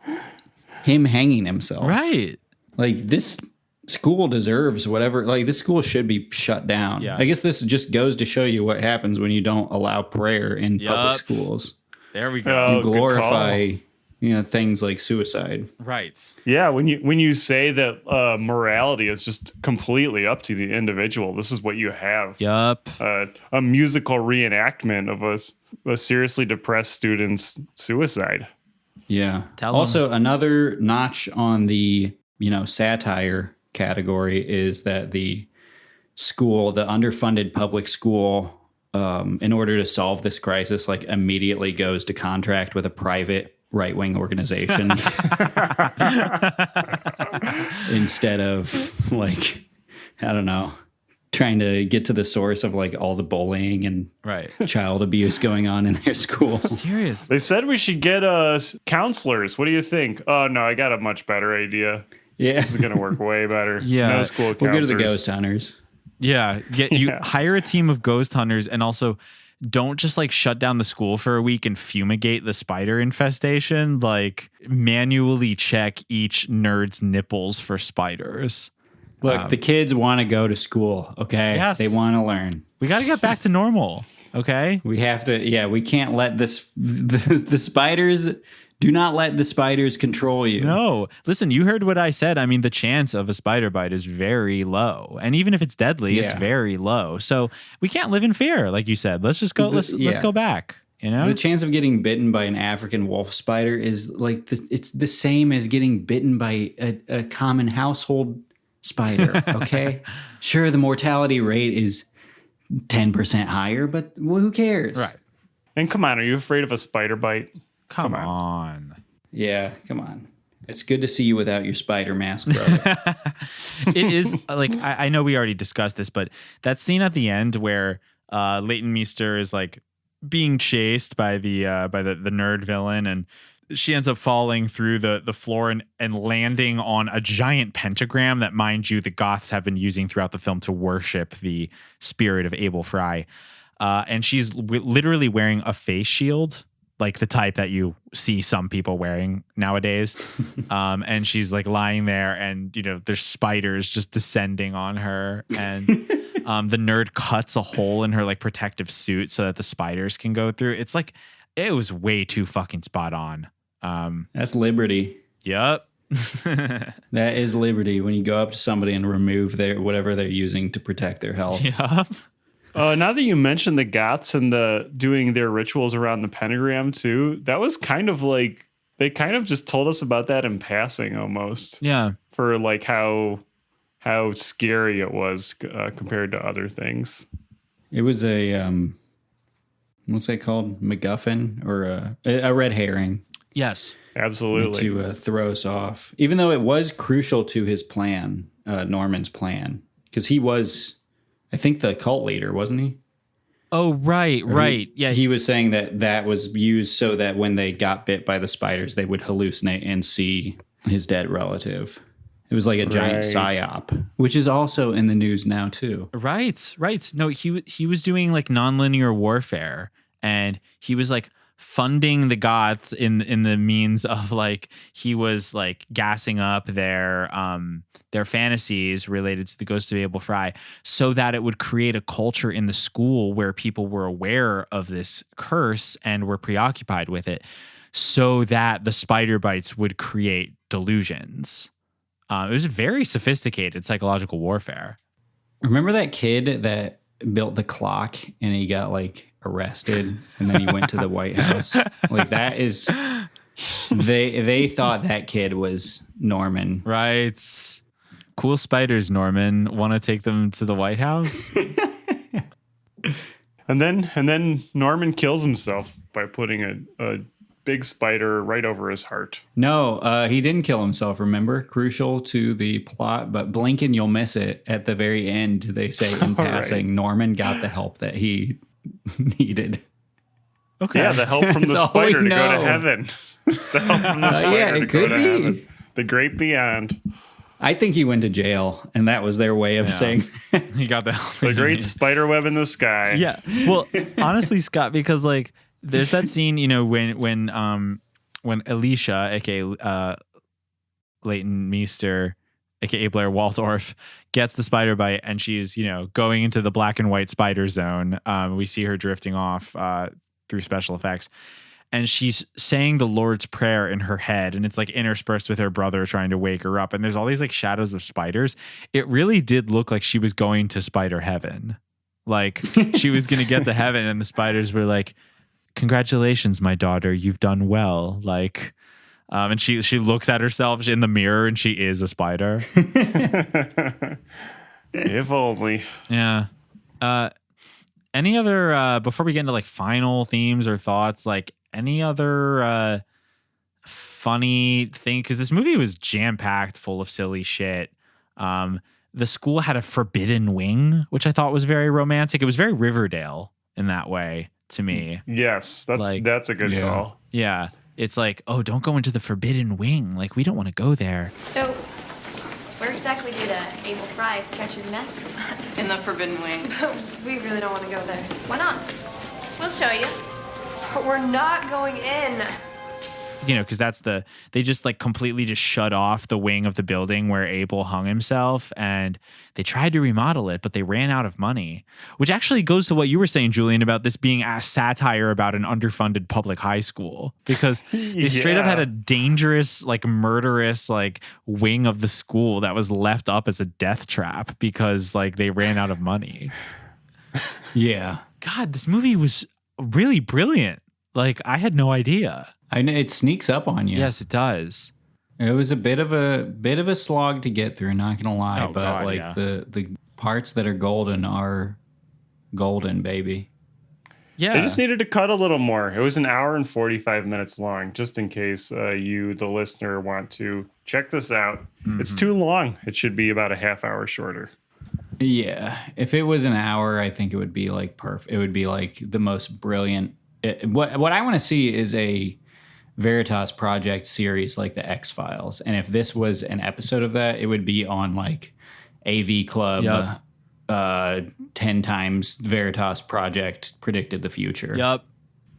C: him hanging himself.
A: Right.
C: Like this school deserves whatever. Like this school should be shut down.
A: Yeah.
C: I guess this just goes to show you what happens when you don't allow prayer in public schools.
A: There we go.
C: You glorify things like suicide.
A: Right.
B: Yeah, when you say that morality is just completely up to the individual, this is what you have.
A: Yup.
B: A musical reenactment of a seriously depressed student's suicide.
C: Yeah. Also, another notch on the, satire category is that the school, the underfunded public school, in order to solve this crisis, like immediately goes to contract with a private right-wing organization instead of like, I don't know, trying to get to the source of like all the bullying and child abuse going on in their school.
A: Seriously.
B: They said we should get counselors. What do you think? Oh, no, I got a much better idea.
C: Yeah.
B: This is going to work way better.
A: Yeah.
B: No school counselors.
C: We'll go to the ghost hunters.
A: Yeah. Hire a team of ghost hunters, and also don't just like shut down the school for a week and fumigate the spider infestation. Like manually check each nerd's nipples for spiders.
C: Look, the kids want to go to school, okay?
A: Yes.
C: They want to learn.
A: We got to get back to normal, okay?
C: We have to, we can't let the spiders, do not let the spiders control you.
A: No. Listen, you heard what I said. I mean, the chance of a spider bite is very low. And even if it's deadly, it's very low. So we can't live in fear, like you said. Let's just go, let's go back. The
C: chance of getting bitten by an African wolf spider is like, it's the same as getting bitten by a common household spider, okay? Sure, the mortality rate is 10% higher, but who cares?
B: Right. And come on, are you afraid of a spider bite?
A: Come on.
C: Yeah, come on. It's good to see you without your spider mask, brother.
A: It is like, I know we already discussed this, but that scene at the end where Leighton Meester is like being chased by the nerd villain, and she ends up falling through the floor and landing on a giant pentagram that, mind you, the Goths have been using throughout the film to worship the spirit of Abel Frye. And she's literally wearing a face shield, like the type that you see some people wearing nowadays. And she's like lying there, and, there's spiders just descending on her. And the nerd cuts a hole in her like protective suit so that the spiders can go through. It's like, it was way too fucking spot on.
C: That's liberty.
A: Yep.
C: That is liberty, when you go up to somebody and remove whatever they're using to protect their health.
A: Yep.
B: Now that you mentioned the Goths and doing their rituals around the pentagram too, that was kind of like, they kind of just told us about that in passing almost.
A: Yeah.
B: For like how scary it was compared to other things.
C: It was a, what's that called? MacGuffin, or a red herring.
A: Yes.
B: Absolutely.
C: To throw us off. Even though it was crucial to his plan, Norman's plan, because he was, I think, the cult leader, wasn't he?
A: Oh, right. Yeah.
C: He was saying that was used so that when they got bit by the spiders, they would hallucinate and see his dead relative. It was like a giant psyop, which is also in the news now too.
A: Right. No, he was doing like nonlinear warfare, and he was like funding the Goths in the means of like, he was like gassing up their fantasies related to the ghost of Abel Frye, so that it would create a culture in the school where people were aware of this curse and were preoccupied with it, so that the spider bites would create delusions. It was very sophisticated psychological warfare.
C: Remember that kid that built the clock and he got like arrested and then he went to the White House? Like, that is, they thought that kid was Norman.
A: Right. Cool spiders, Norman. Want to take them to the White House?
B: And then Norman kills himself by putting a big spider right over his heart.
C: No, he didn't kill himself, remember? Crucial to the plot, but blink and you'll miss it. At the very end, they say in passing, Norman got the help that he needed.
A: Okay.
B: Yeah, the help from the spider to go to heaven. The help from the spider to go to heaven. The great beyond.
C: I think he went to jail, and that was their way of saying
A: he got the help.
B: The great spider web in the sky.
A: Yeah. Well, honestly, Scott, because like, there's that scene, when Alicia, aka Leighton Meester, aka Blair Waldorf, gets the spider bite, and she's going into the black and white spider zone. We see her drifting off through special effects, and she's saying the Lord's Prayer in her head, and it's like interspersed with her brother trying to wake her up. And there's all these like shadows of spiders. It really did look like she was going to spider heaven. Like she was going to get to heaven, and the spiders were like, "Congratulations, my daughter, you've done well." Like, and she looks at herself in the mirror, and she is a spider.
B: If only.
A: Yeah. Any other before we get into like final themes or thoughts, like any other funny thing? Because this movie was jam packed, full of silly shit. The school had a forbidden wing, which I thought was very romantic. It was very Riverdale in that way to me.
B: Yes, that's a good call.
A: Yeah. It's like, oh, don't go into the forbidden wing. Like, we don't want to go there.
J: So, where exactly did Abel Frye stretch his neck?
E: In the forbidden wing.
L: We really don't want to go there.
J: Why not? We'll show you.
L: We're not going in.
A: You know, because they just like completely just shut off the wing of the building where Abel hung himself, and they tried to remodel it, but they ran out of money, which actually goes to what you were saying, Julian, about this being a satire about an underfunded public high school, because they straight up had a dangerous, like murderous, like wing of the school that was left up as a death trap because like they ran out of money.
C: Yeah.
A: God, this movie was really brilliant. Like I had no idea.
C: I know it sneaks up on you.
A: Yes, it does.
C: It was a bit of a slog to get through, not gonna lie. The parts that are golden, baby.
B: Yeah. They just needed to cut a little more. It was an hour and 45 minutes long, just in case you, the listener, want to check this out. Mm-hmm. It's too long. It should be about a half hour shorter.
C: Yeah. If it was an hour, I think it would be like perfect. It would be like the most brilliant. What I want to see is a Veritas Project series like the X-Files. And if this was an episode of that, it would be on like AV Club, 10 times Veritas Project predicted the future.
A: Yep.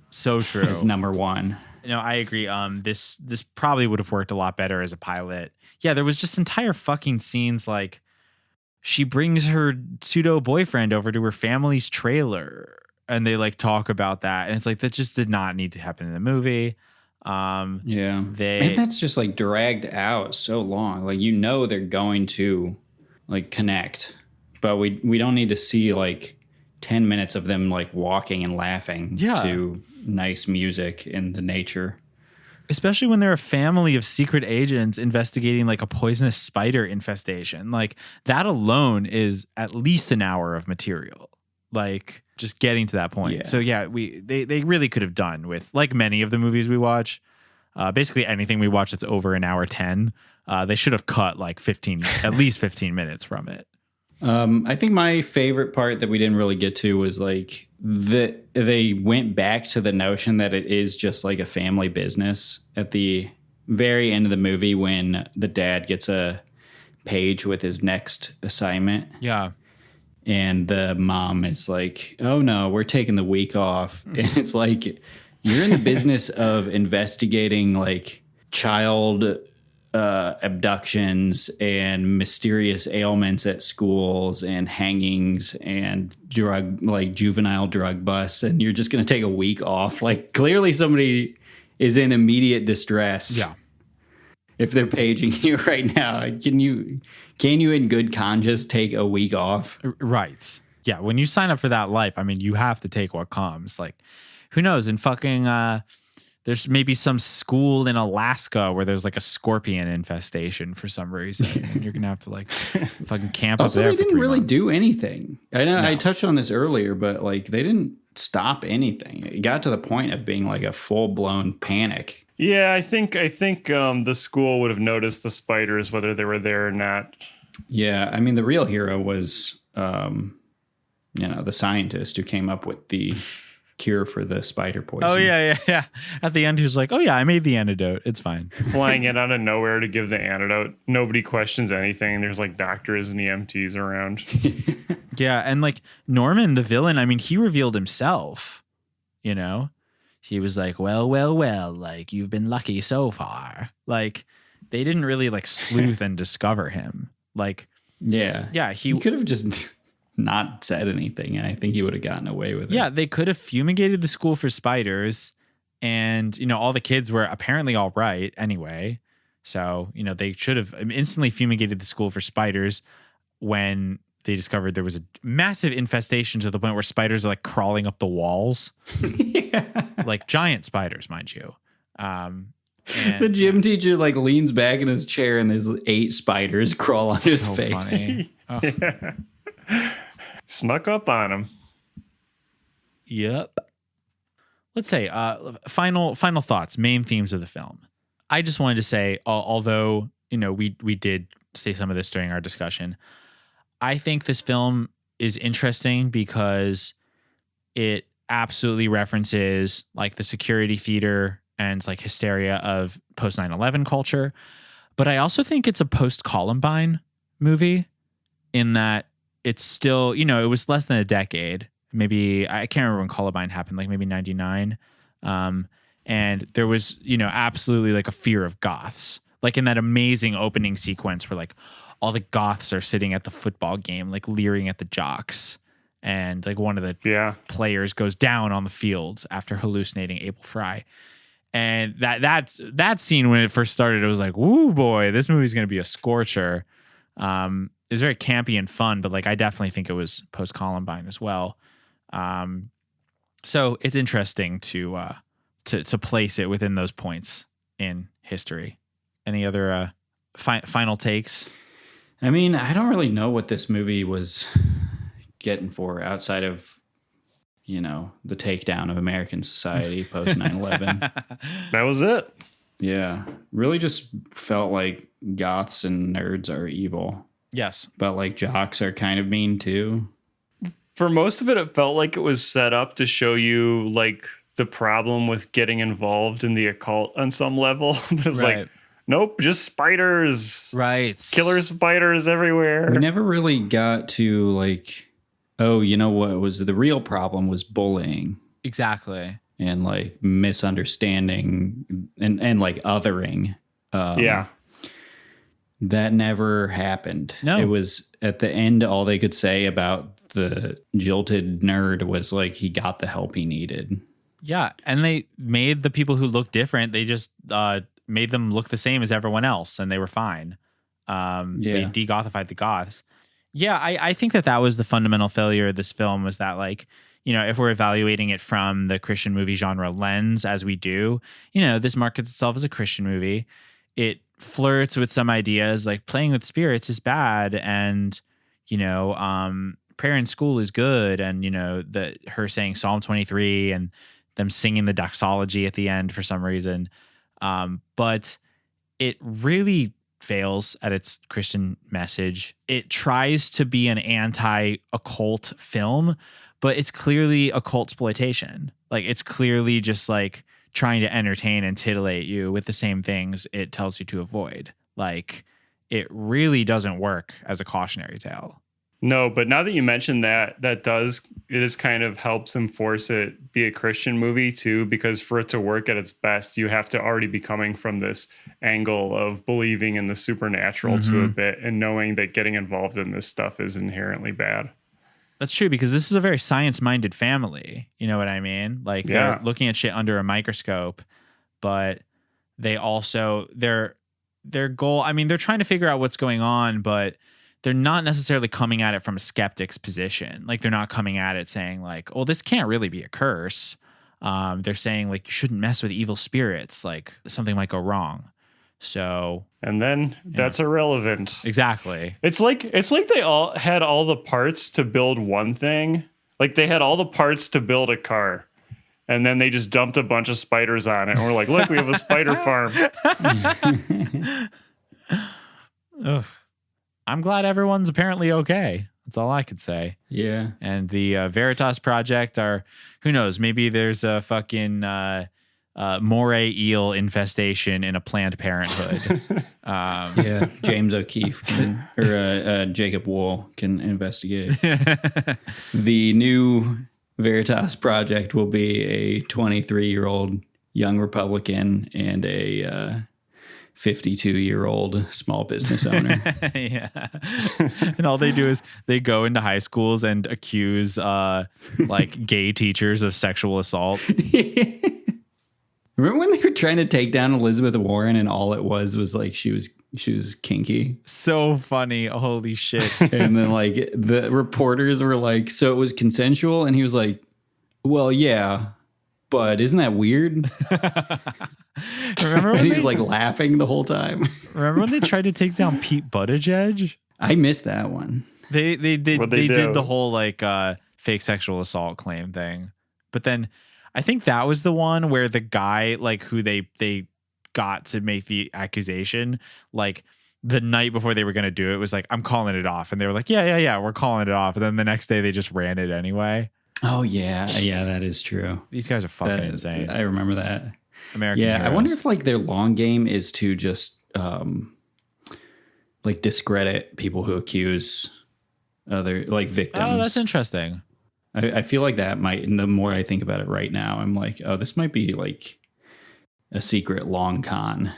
A: So true.
C: It's number one.
A: No, I agree. This probably would have worked a lot better as a pilot. Yeah, there was just entire fucking scenes like she brings her pseudo boyfriend over to her family's trailer and they like talk about that. And it's like, that just did not need to happen in the movie.
C: And that's just like dragged out so long. Like, you know, they're going to like connect, but we don't need to see like 10 minutes of them like walking and laughing to nice music in the nature.
A: Especially when they're a family of secret agents investigating like a poisonous spider infestation. Like that alone is at least an hour of material. Like just getting to that point. Yeah. So yeah, they really could have done with like many of the movies we watch. Basically anything we watch that's over an hour 10. They should have cut like at least 15 minutes from it.
C: I think my favorite part that we didn't really get to was like they went back to the notion that it is just like a family business at the very end of the movie when the dad gets a page with his next assignment.
A: Yeah.
C: And the mom is like, oh no, we're taking the week off. And it's like, you're in the business of investigating like child abductions and mysterious ailments at schools and hangings and juvenile drug busts. And you're just going to take a week off. Like clearly somebody is in immediate distress.
A: Yeah.
C: If they're paging you right now, can you in good conscience take a week off?
A: Right. Yeah. When you sign up for that life, I mean, you have to take what comes. Like, who knows? In fucking, there's maybe some school in Alaska where there's like a scorpion infestation for some reason. And you're going to have to like fucking camp up there.
C: They didn't really do anything. I know I touched on this earlier, but like they didn't stop anything. It got to the point of being like a full blown panic.
B: Yeah, I think the school would have noticed the spiders whether they were there or not.
C: Yeah, I mean the real hero was the scientist who came up with the cure for the spider poison.
A: Oh yeah. At the end, he was like, "Oh yeah, I made the antidote. It's fine."
B: Flying in out of nowhere to give the antidote. Nobody questions anything. There's like doctors and EMTs around.
A: Yeah, and like Norman, the villain. I mean, he revealed himself. You know. He was like, well, like, you've been lucky so far. Like, they didn't really, like, sleuth and discover him. Like,
C: yeah, he could have just not said anything, and I think he would have gotten away with it.
A: Yeah, they could have fumigated the school for spiders, And, all the kids were apparently all right anyway. So, they should have instantly fumigated the school for spiders when they discovered there was a massive infestation to the point where spiders are like crawling up the walls. Like giant spiders, mind you.
C: The gym teacher like leans back in his chair and there's 8 spiders crawl on his face.
A: Oh.
B: Yeah. Snuck up on him.
A: Yep. Let's say final thoughts, main themes of the film. I just wanted to say, although we did say some of this during our discussion, I think this film is interesting because it absolutely references like the security theater and like hysteria of post 9/11 culture. But I also think it's a post Columbine movie in that it's still, it was less than a decade. Maybe I can't remember when Columbine happened, like maybe 99. And there was, absolutely like a fear of goths, like in that amazing opening sequence where like all the goths are sitting at the football game, like leering at the jocks. And like one of the players goes down on the field after hallucinating Abel Frye. And that scene when it first started, it was like, woo boy, this movie's going to be a scorcher. It was very campy and fun, but like, I definitely think it was post Columbine as well. So it's interesting to place it within those points in history. Any other final takes?
C: I mean, I don't really know what this movie was getting for outside of, the takedown of American society post 9/11.
B: That was it.
C: Yeah. Really just felt like goths and nerds are evil.
A: Yes.
C: But like jocks are kind of mean too.
B: For most of it, it felt like it was set up to show you like the problem with getting involved in the occult on some level. But it was like, nope, just spiders.
A: Right.
B: Killer spiders everywhere.
C: We never really got to like, what was the real problem was bullying.
A: Exactly.
C: And like misunderstanding and like othering. That never happened.
A: No.
C: It was at the end, all they could say about the jilted nerd was like he got the help he needed.
A: Yeah. And they made the people who looked different, they just made them look the same as everyone else and they were fine. They de-gothified the goths. Yeah, I think that was the fundamental failure of this film was that like, if we're evaluating it from the Christian movie genre lens as we do, this markets itself as a Christian movie. It flirts with some ideas like playing with spirits is bad and, prayer in school is good. And, her saying Psalm 23 and them singing the doxology at the end for some reason. But it really fails at its Christian message. It tries to be an anti-occult film, but it's clearly occult exploitation. Like it's clearly just like trying to entertain and titillate you with the same things it tells you to avoid. Like it really doesn't work as a cautionary tale.
B: No, but now that you mentioned that, it is kind of helps enforce it be a Christian movie too, because for it to work at its best, you have to already be coming from this angle of believing in the supernatural to a bit and knowing that getting involved in this stuff is inherently bad.
A: That's true, because this is a very science-minded family. You know what I mean? Like they're looking at shit under a microscope, but they also their goal, I mean, they're trying to figure out what's going on, but they're not necessarily coming at it from a skeptic's position. Like they're not coming at it saying like, oh, this can't really be a curse. They're saying like, you shouldn't mess with evil spirits. Like something might go wrong. So,
B: and then that's irrelevant.
A: Exactly.
B: It's like they all had all the parts to build one thing. Like they had all the parts to build a car. And then they just dumped a bunch of spiders on it. And we're like, look, we have a spider farm.
A: Ugh. I'm glad everyone's apparently okay. That's all I could say.
C: Yeah.
A: And the Veritas Project are, who knows, maybe there's a fucking moray eel infestation in a Planned Parenthood.
C: Yeah, James O'Keefe or Jacob Wool can investigate. The new Veritas Project will be a 23-year-old young Republican and a 52-year-old small business owner.
A: Yeah. And all they do is they go into high schools and accuse like gay teachers of sexual assault.
C: Remember when they were trying to take down Elizabeth Warren and all it was like she was kinky?
A: So funny. Holy shit.
C: And then like the reporters were like, so it was consensual? And he was like, well, yeah, but isn't that weird?
A: Remember when
C: and he was like laughing the whole time.
A: Remember when they tried to take down Pete Buttigieg?
C: I missed that one.
A: They did the whole like fake sexual assault claim thing. But then I think that was the one where the guy like who they got to make the accusation, like the night before they were going to do it was like, I'm calling it off. And they were like, yeah, we're calling it off. And then the next day they just ran it anyway.
C: Oh yeah. Yeah, that is true.
A: These guys are fucking insane.
C: I remember that.
A: American
C: heroes. I wonder if like their long game is to just like discredit people who accuse other like victims.
A: Oh, that's interesting.
C: I feel like that might, and the more I think about it right now, I'm like, oh, this might be like a secret long con.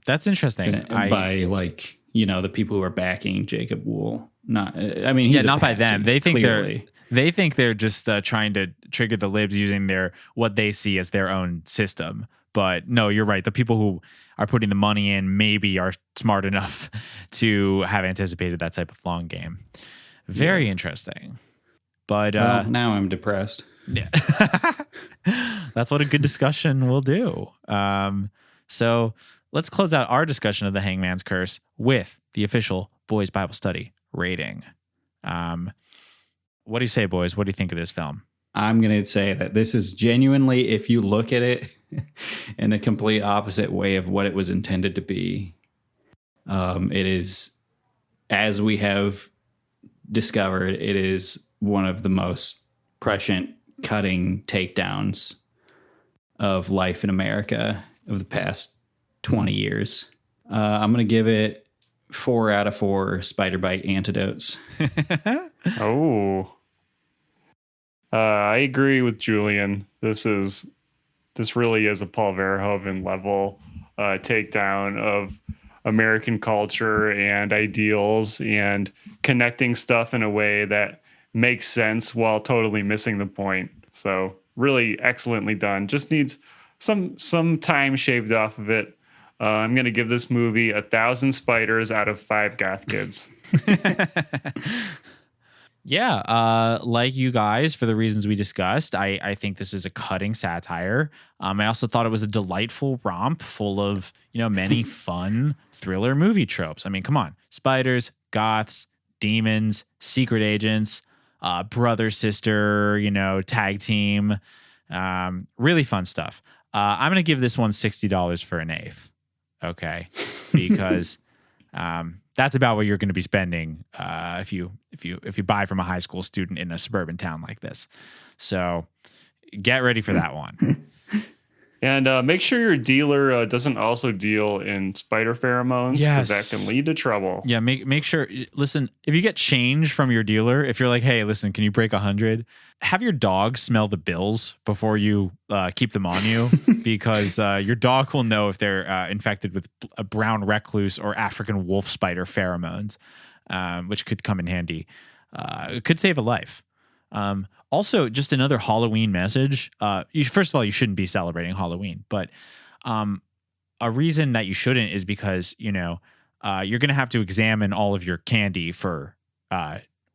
A: That's interesting.
C: By like, the people who are backing Jacob Wool. Not, I mean, he's
A: not by them. They think
C: clearly.
A: they think they're just trying to trigger the libs using what they see as their own system. But no, you're right. The people who are putting the money in maybe are smart enough to have anticipated that type of long game. Very interesting. But
C: now I'm depressed.
A: Yeah, that's what a good discussion will do. So let's close out our discussion of the Hangman's Curse with the official Boys Bible Study rating. What do you say, boys? What do you think of this film?
C: I'm going to say that this is genuinely, if you look at it in the complete opposite way of what it was intended to be, it is, as we have discovered, it is one of the most prescient, cutting takedowns of life in America of the past 20 years. I'm going to give it 4 out of 4 spider bite antidotes.
B: Oh. I agree with Julian. This really is a Paul Verhoeven level takedown of American culture and ideals and connecting stuff in a way that makes sense while totally missing the point. So really excellently done. Just needs some time shaved off of it. I'm going to give this movie 1,000 spiders out of 5 goth kids.
A: Yeah, like you guys, for the reasons we discussed, I think this is a cutting satire. I also thought it was a delightful romp full of, many fun thriller movie tropes. I mean, come on. Spiders, goths, demons, secret agents, brother, sister, tag team. Really fun stuff. I'm going to give this one $60 for an eighth. Okay. Because that's about what you're going to be spending if you buy from a high school student in a suburban town like this. So get ready for that one.
B: And make sure your dealer doesn't also deal in spider pheromones, because that can lead to trouble.
A: Yeah, make sure. Listen, if you get change from your dealer, if you're like, hey, listen, can you break 100? Have your dog smell the bills before you keep them on you, because your dog will know if they're infected with a brown recluse or African wolf spider pheromones, which could come in handy. It could save a life. Also, just another Halloween message. First of all, you shouldn't be celebrating Halloween, but a reason that you shouldn't is because, you're going to have to examine all of your candy for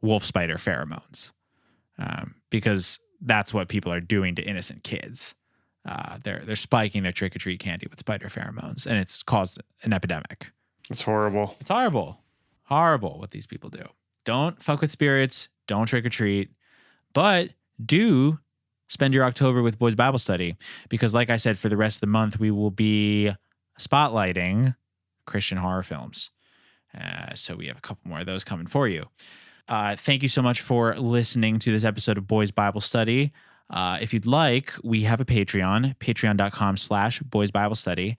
A: wolf spider pheromones, because that's what people are doing to innocent kids. They're spiking their trick-or-treat candy with spider pheromones, and it's caused an epidemic.
B: It's horrible.
A: It's horrible. Horrible what these people do. Don't fuck with spirits. Don't trick-or-treat. But do spend your October with Boys Bible Study, because like I said, for the rest of the month, we will be spotlighting Christian horror films. So we have a couple more of those coming for you. Thank you so much for listening to this episode of Boys Bible Study. If you'd like, we have a Patreon, patreon.com/Boys Bible Study.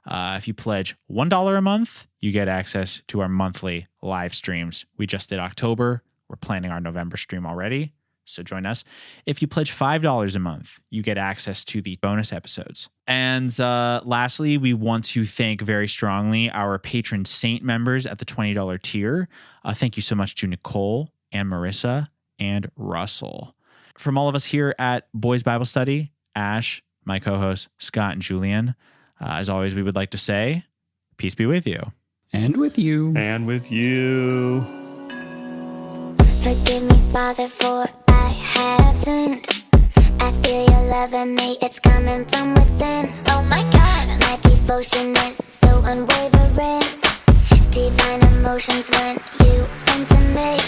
A: If you pledge $1 a month, you get access to our monthly live streams. We just did October. We're planning our November stream already, so join us. If you pledge $5 a month, you get access to the bonus episodes. And lastly, we want to thank very strongly our patron saint members at the $20 tier. Thank you so much to Nicole and Marissa and Russell. From all of us here at Boys Bible Study, Ash, my co-hosts, Scott and Julian. As always, we would like to say, peace be with you.
C: And with you.
B: And with you.
M: Forgive me, Father, for I have sinned. I feel your love in me, it's coming from within. Oh my God, my devotion is so unwavering. Divine emotions when you enter me.